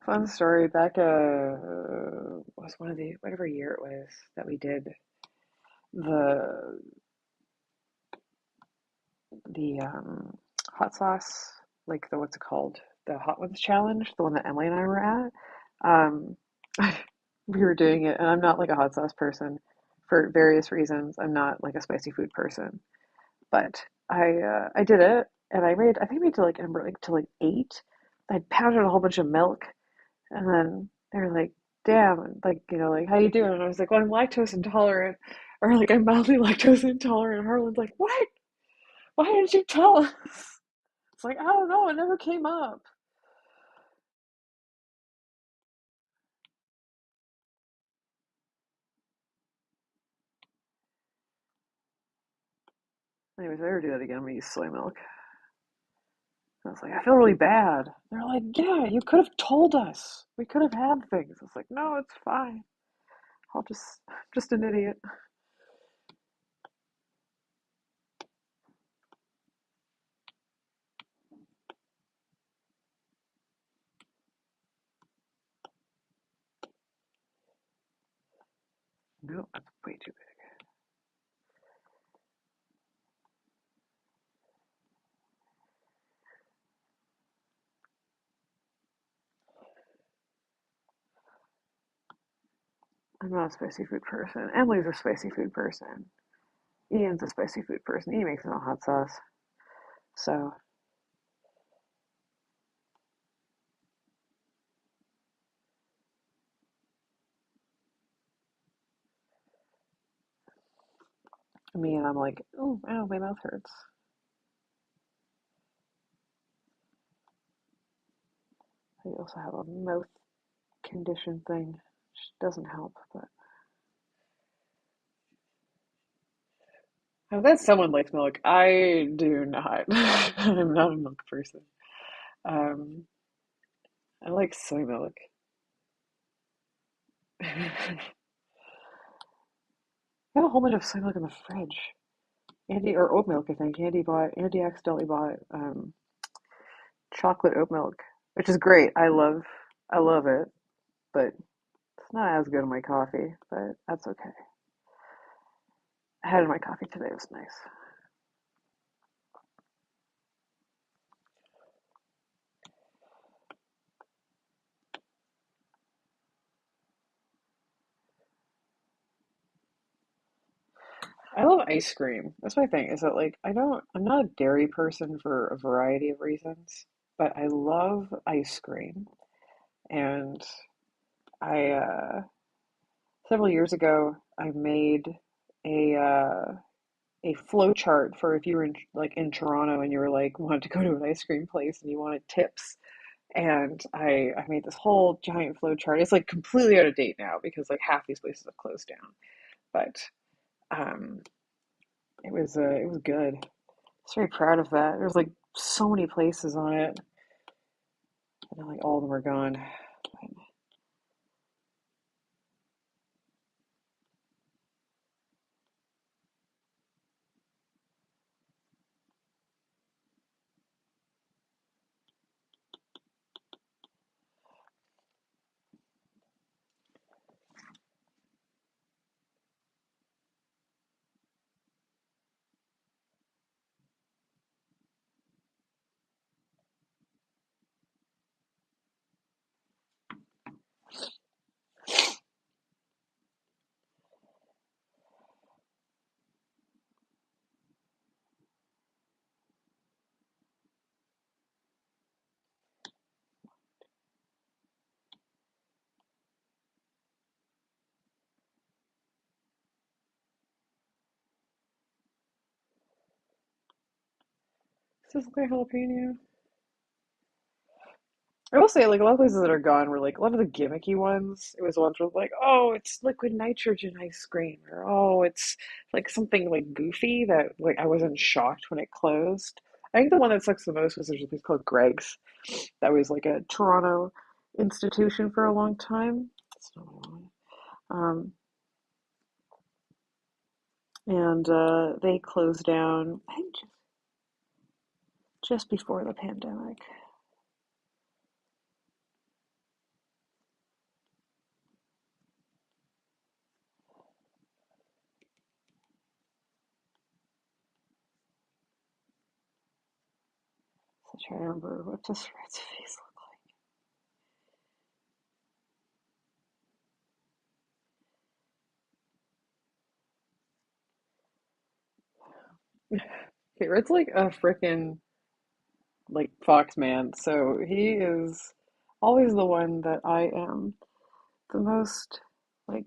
Fun story. Back was one of the whatever year it was that we did the the hot sauce, like the what's it called, the hot ones challenge, the one that Emily and I were at. Um, we were doing it, and I'm not like a hot sauce person for various reasons. I'm not like a spicy food person, but I did it, and I think I made to like number like to like 8. I pounded a whole bunch of milk, and then they were like, "Damn, like like how you doing?" And I was like, "Well, I'm lactose intolerant." Or like I'm mildly lactose intolerant. And Harlan's like, "What? Why didn't you tell us?" It's like, I don't know, it never came up. Anyways, if I ever do that again, I'm gonna use soy milk. I was like, I feel really bad. They're like, yeah, you could have told us. We could have had things. I was like, no, it's fine. I'll just an idiot. No, that's way too big. I'm not a spicy food person. Emily's a spicy food person. Ian's a spicy food person. He makes his own hot sauce. So, me and I'm like, oh, ow, my mouth hurts. I also have a mouth condition thing, which doesn't help, but I bet someone likes milk. I do not. I'm not a milk person. Um, I like soy milk. I have a whole bunch of soy milk in the fridge. Andy or oat milk, I think. Andy accidentally bought chocolate oat milk, which is great. I love it, but it's not as good in my coffee, but that's okay. I had it in my coffee today. It was nice. I love ice cream. That's my thing, is that like I'm not a dairy person for a variety of reasons, but I love ice cream. And I several years ago I made a flow chart for if you were in Toronto and you were like wanted to go to an ice cream place and you wanted tips. And I made this whole giant flow chart. It's like completely out of date now because like half these places have closed down. But um, it was good. I was very proud of that. There was like so many places on it, and then like all of them are gone. This is like jalapeno. I will say, like a lot of places that are gone were like a lot of the gimmicky ones. It was ones with like, oh, it's liquid nitrogen ice cream, or oh, it's like something like goofy that like I wasn't shocked when it closed. I think the one that sucks the most was there's a place called Greg's that was like a Toronto institution for a long time. That's not what I wanted. And they closed down, I think, just before the pandemic. So I try to remember what does Red's face look like. Okay, Red's like a freaking like Fox man, so he is always the one that I am the most like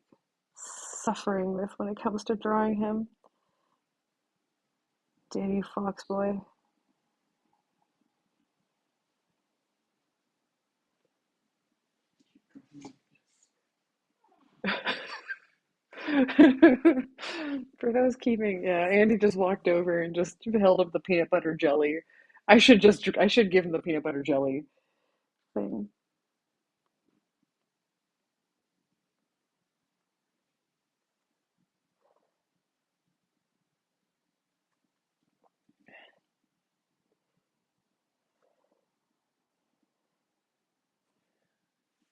suffering with when it comes to drawing him. Danny Fox boy. For those keeping, yeah, Andy just walked over and just held up the peanut butter jelly. I should give him the peanut butter jelly thing.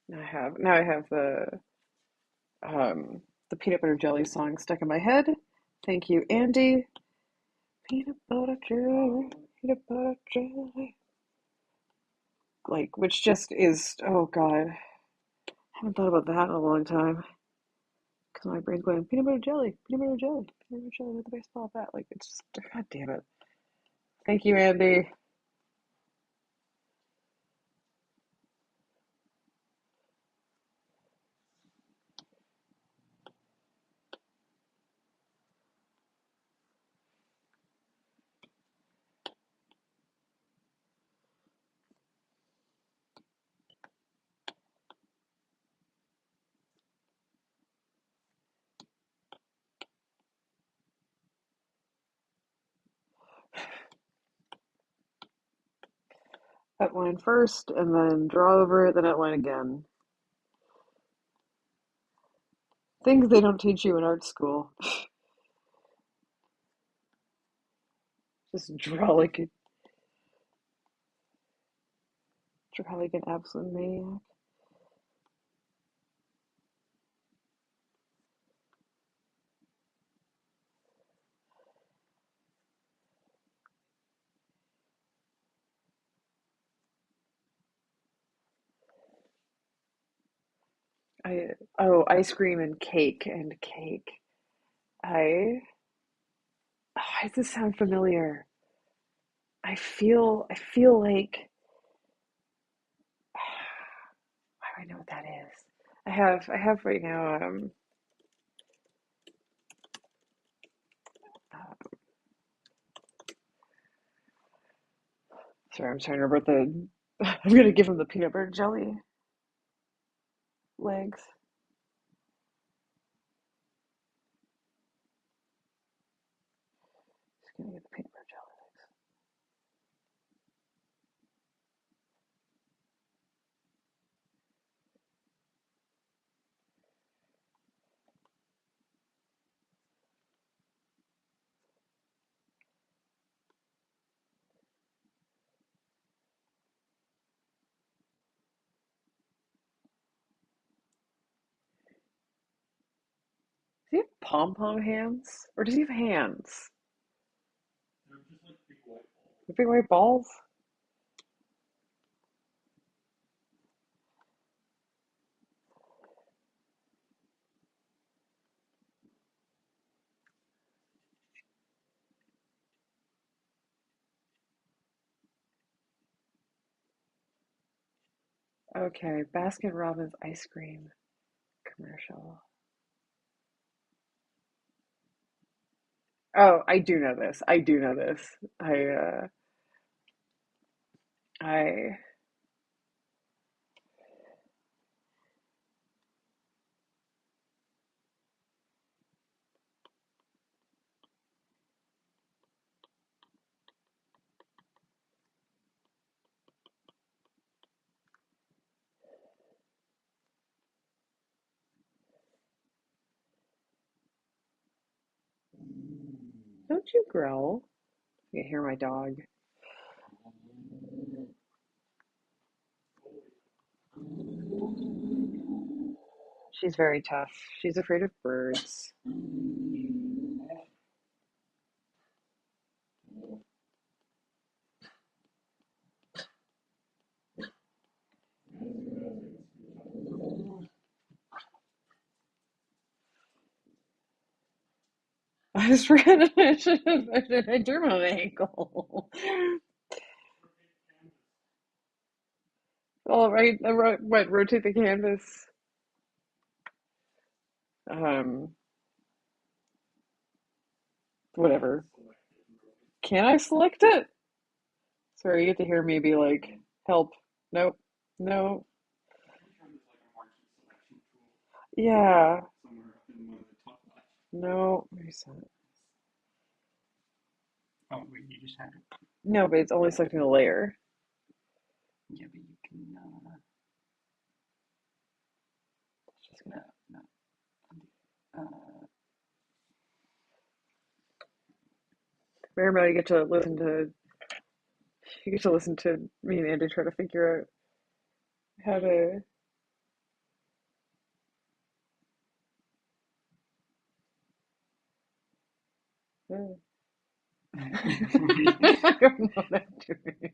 Now I have um the peanut butter jelly song stuck in my head. Thank you, Andy. Peanut butter jelly, peanut butter jelly. Like, which just is, oh God, I haven't thought about that in a long time. Because my brain's going, peanut butter jelly, peanut butter jelly with a baseball bat. Like, it's just, God damn it. Thank you, Andy. Outline first, and then draw over it, then outline again. Things they don't teach you in art school. Just draw like an absolute maniac. I oh, ice cream and cake and cake. I Does this sound familiar? I feel like why do I know what that is? I have right now uh, sorry, I'm trying to remember the I'm gonna give him the peanut butter jelly legs. Just gonna get the peanut butter jelly legs. Does he have pom pom hands? Or does he have hands? The big white balls? Okay, Baskin Robbins ice cream commercial. Oh, I do know this. I do know this. I don't you growl? You can hear my dog. She's very tough. She's afraid of birds. I just forgot to mention I drew my ankle. All right, what, rotate the canvas. Um, whatever. Can I select it? Sorry, you get to hear me be like, help. Nope. No. Yeah. No. No, but it's only selecting a layer. Just gonna, Maribel, you get to listen to me and Andy try to figure out how to. I don't know what I'm doing.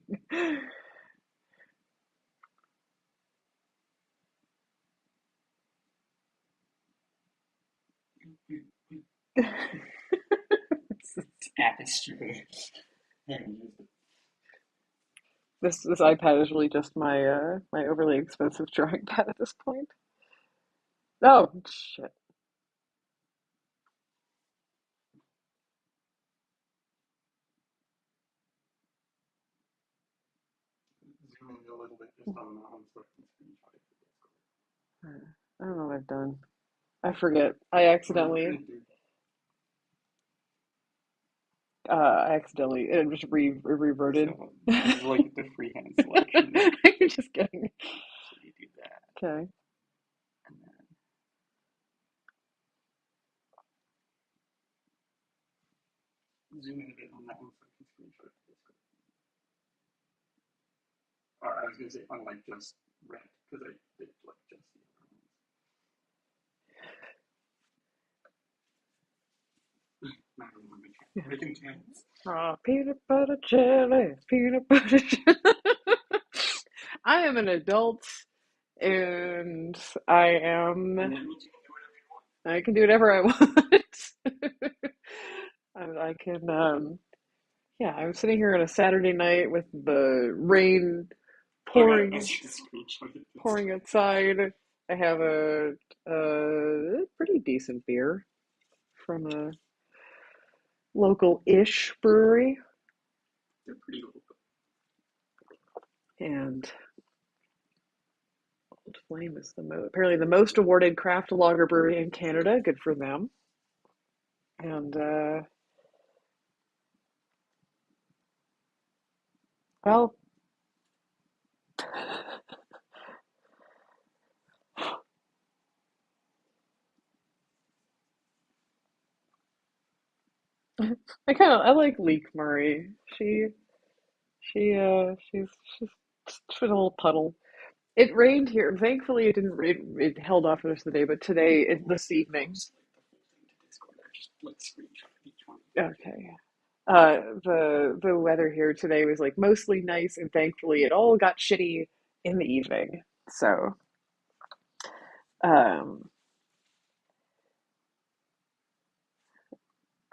This iPad is really just my overly expensive drawing pad at this point. Oh shit. I don't know what I've done. I forget. Just reverted. You're just kidding. Okay. Oh, peanut butter jelly, peanut butter jelly. I am an adult and I can do whatever I want. I can yeah, I'm sitting here on a Saturday night with the rain pouring pouring outside. I have a pretty decent beer from a local-ish brewery, and Old Flame is apparently the most awarded craft lager brewery in Canada. Good for them. And well, I like Leek Murray. She's she's a little puddle. It rained here. Thankfully, it didn't. It held off for the rest of the day. But this evening, okay. The weather here today was like mostly nice, and thankfully, it all got shitty in the evening. So, um,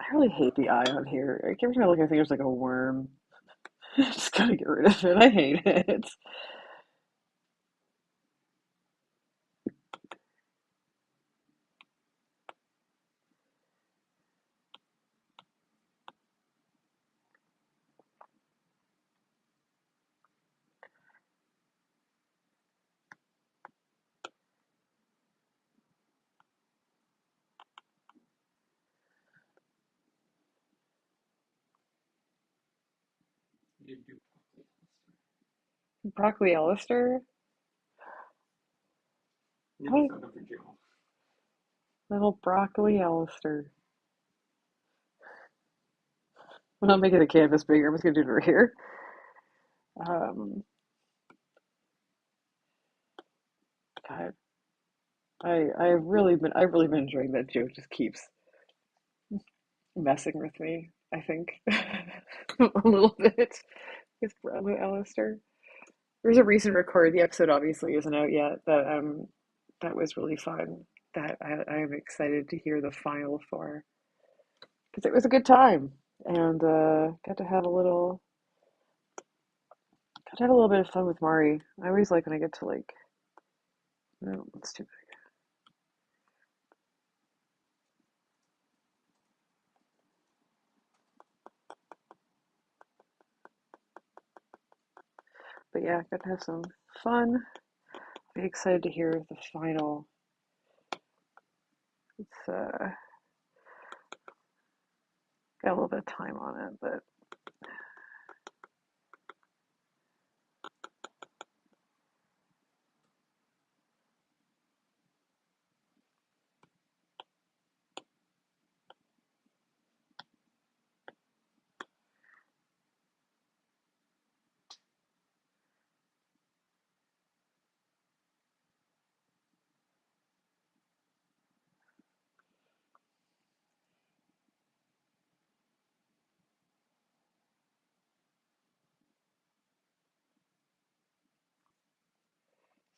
I really hate the eye on here. Every time I look, I think there's like a worm. I just gotta get rid of it. I hate it. Broccoli Alistair? What? Little Broccoli Alistair. I'm not making the canvas bigger. I'm just gonna do it right here. Um, God, I've really been enjoying that joke. Just keeps messing with me. I think a little bit. It's Broccoli Alistair. There's a recent record. The episode obviously isn't out yet. That was really fun. That I am excited to hear the final for because it was a good time and got to have a little bit of fun with Mari. I always like when I get to like no, it's too big. But yeah, got to have some fun. Be excited to hear the final. It's got a little bit of time on it, but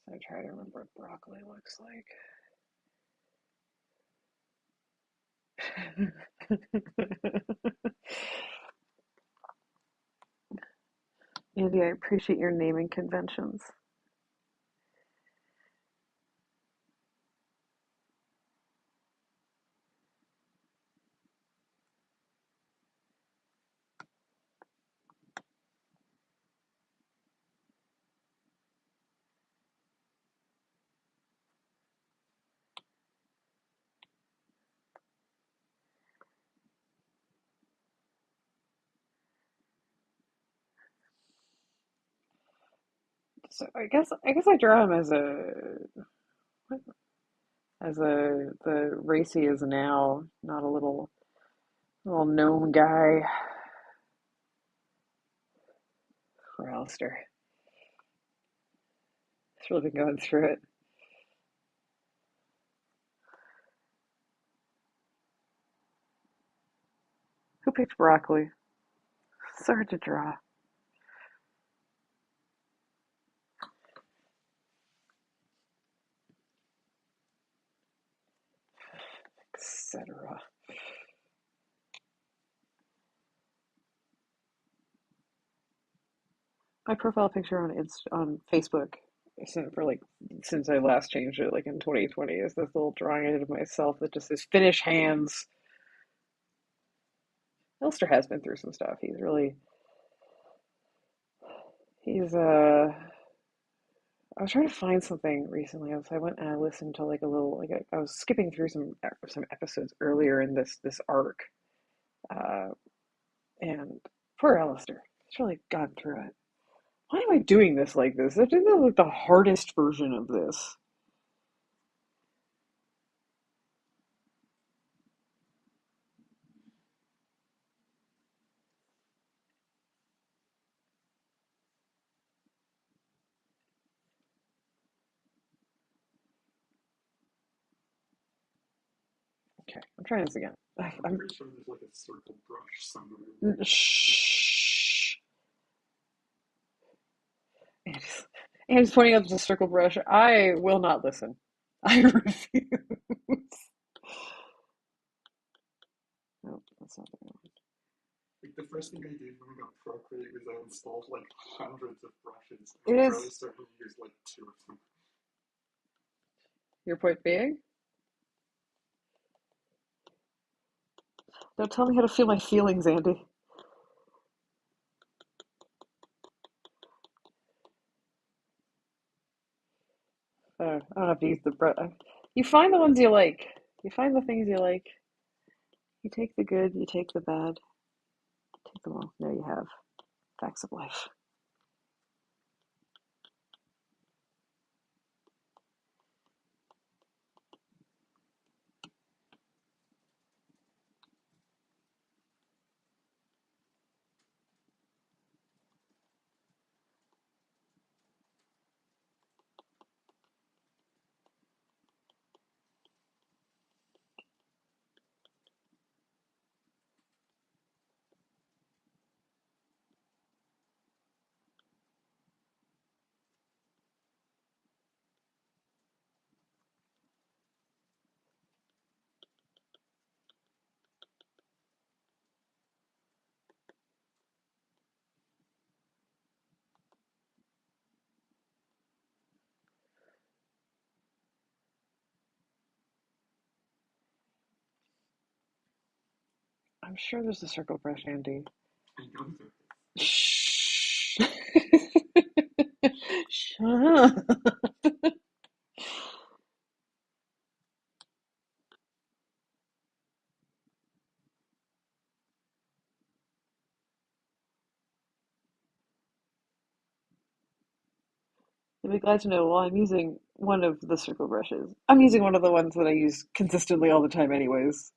so I try to remember what broccoli looks like. Andy, I appreciate your naming conventions. So I guess I draw him as the race he is now, not a little gnome guy for Alistair. He's really been going through it. Who picked broccoli? So hard to draw, etc. My profile picture on Facebook since I last changed it like in 2020 is this little drawing I did of myself that just says finish hands. Elster has been through some stuff. He's I was trying to find something recently. I went and I listened to like a little like I was skipping through some episodes earlier in this arc. Uh and poor Alistair. He's really gone through it. Why am I doing this like this? I did like the hardest version of this. Okay, I'm trying this again. I'm shh. And he's pointing up the circle brush. I will not listen. I refuse. No, that's not the right one. It is your point being. Don't tell me how to feel my feelings, Andy. I don't have to use the brush. You find the ones you like. You find the things you like. You take the good. You take the bad. Take them all. There you have. Facts of life. I'm sure there's a circle brush, Andy. I know there is. Shh. Shut up. You'll be glad to know while I'm using one of the circle brushes, I'm using one of the ones that I use consistently all the time, anyways.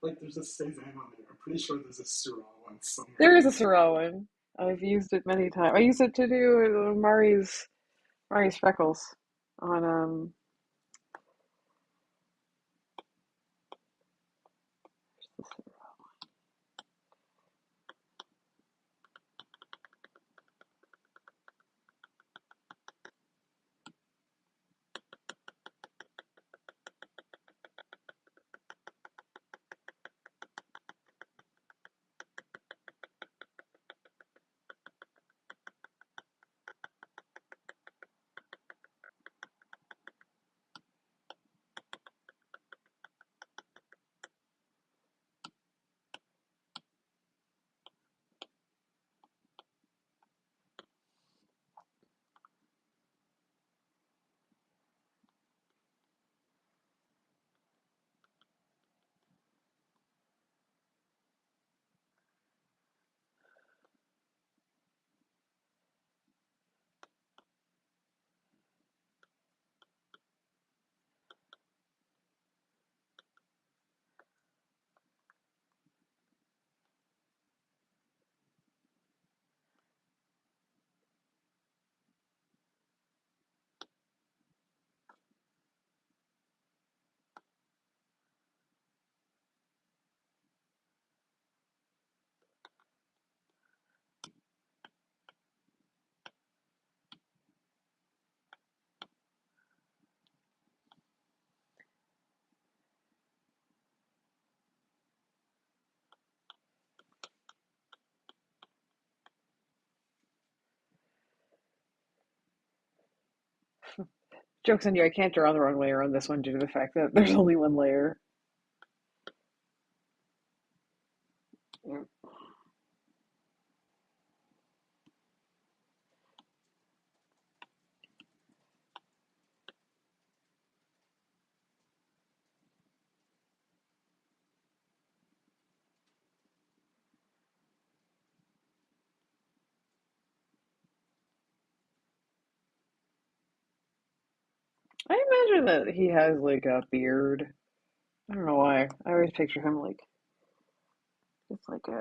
Like there's a Cezanne on there. I'm pretty sure there's a Syrah one somewhere. There is a Syrah one. I've used it many times. I use it to do Mari's freckles on jokes on you. I can't draw the wrong layer on this one due to the fact that there's only one layer. I imagine that he has like a beard. I don't know why. I always picture him like it's like he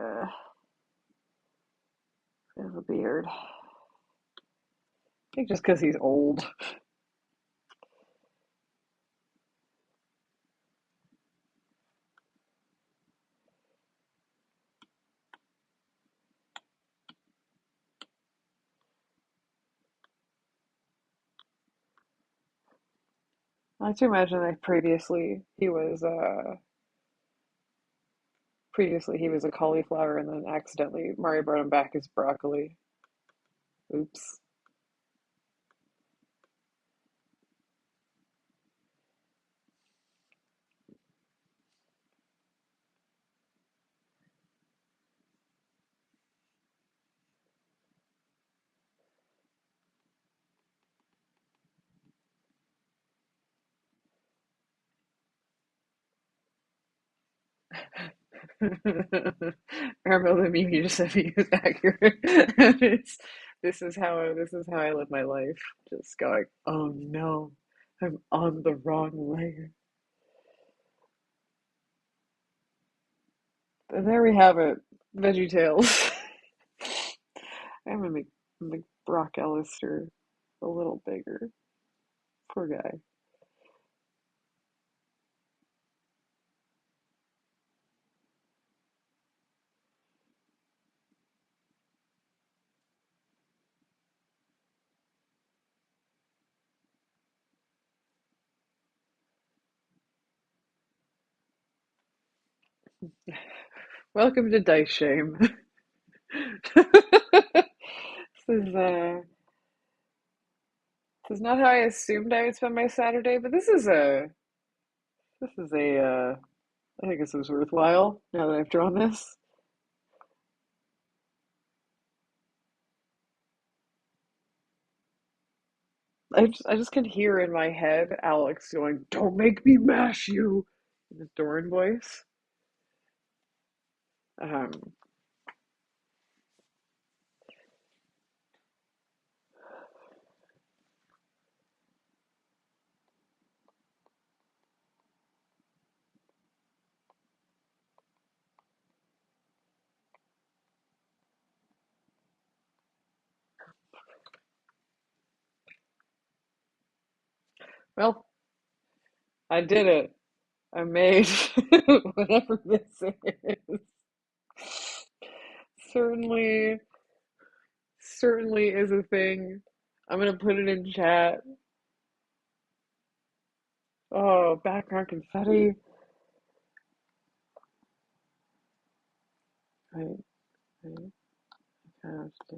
has a beard. I think just because he's old. I like to imagine that previously he was a cauliflower and then accidentally Mario brought him back as broccoli. Oops. Armo, the meme you just sent me is accurate. It's, this is how I live my life. Just going, oh no, I'm on the wrong layer. And there we have it, Veggie Tales. I'm gonna make Brock Ellister a little bigger. Poor guy. Welcome to Dice Shame. This is this is not how I assumed I would spend my Saturday, but this is a I think this was worthwhile now that I've drawn this. I just can hear in my head Alex going, "Don't make me mash you," in his Doran voice. Um, well, I did it. I made whatever this is. Certainly, certainly is a thing. I'm gonna put it in chat. Oh, background confetti. Right, right. Have to.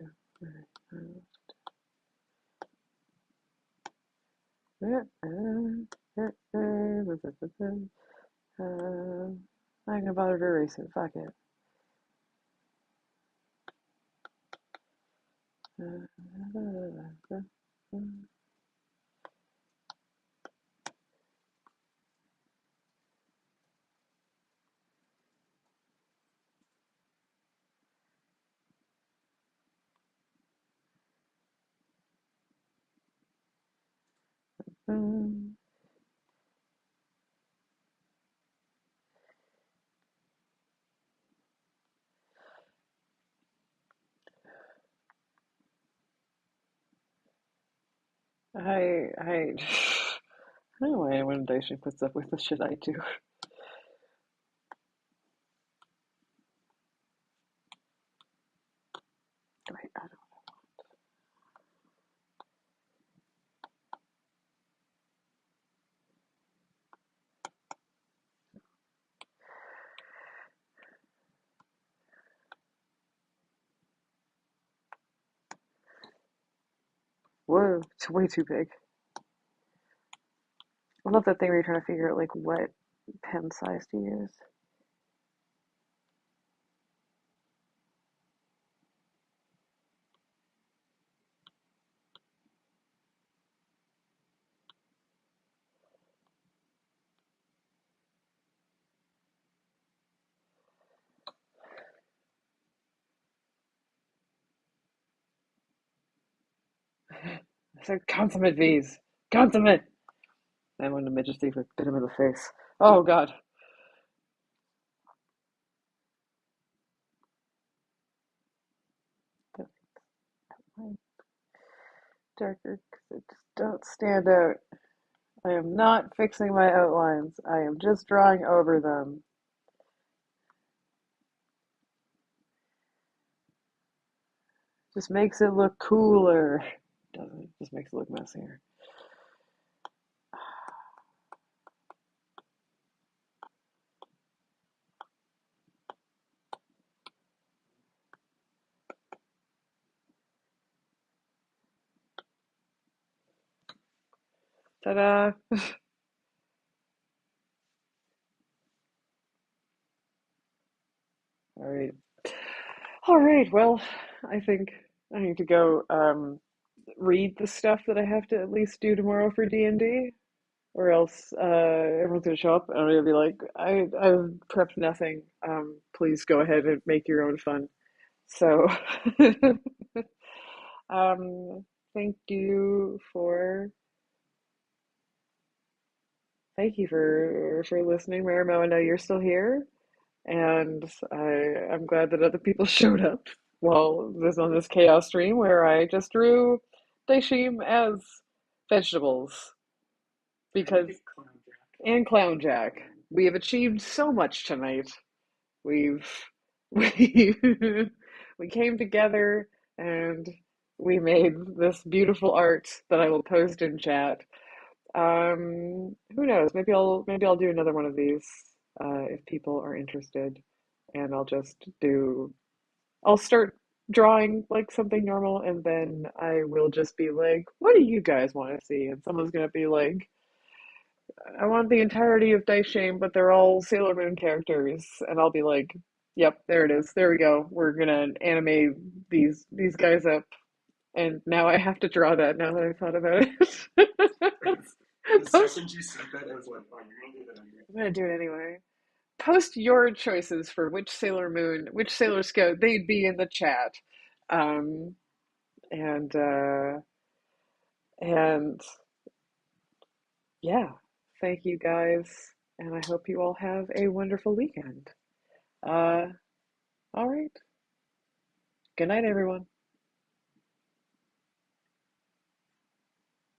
Right, I'm gonna bother to erase it. Fuck it. I don't know why anyone in Daishin puts up with the shit I do. I don't. Whoa, it's way too big. I love that thing where you're trying to figure out like what pen size to use. I said consummate V's. Consummate! And when the midget thief bit him in the face. Oh god. Darker because they just don't stand out. I am not fixing my outlines. I am just drawing over them. Just makes it look cooler. Doesn't it? Just makes it look messier. Ta-da! All right. All right. Well, I think I need to go read the stuff that I have to at least do tomorrow for D&D. or else everyone's gonna show up and I'm gonna be like, I've prepped nothing. Please go ahead and make your own fun. So, um, thank you for thank you for listening, Marimo. I know you're still here, and I'm glad that other people showed up while this on this chaos stream where I just drew Daishim as vegetables And you because get Clown Jack. and Clown Jack. We have achieved so much tonight. We've we we came together and we made this beautiful art that I will post in chat. Who knows? Maybe I'll do another one of these if people are interested, and I'll start drawing like something normal, and then I will just be like, "What do you guys want to see?" And someone's gonna be like, I want the entirety of Dice Shame, but they're all Sailor Moon characters, and I'll be like, "Yep, there it is. There we go. We're gonna animate these guys up." And now I have to draw that. Now that I thought about it, The post. second you said that, I was like, oh, you're gonna do that anyway. I'm gonna do it anyway. Post your choices for which Sailor Moon, which Sailor Scout they'd be in the chat. Um, and and yeah, thank you guys, and I hope you all have a wonderful weekend. Uh, all right. Good night, everyone.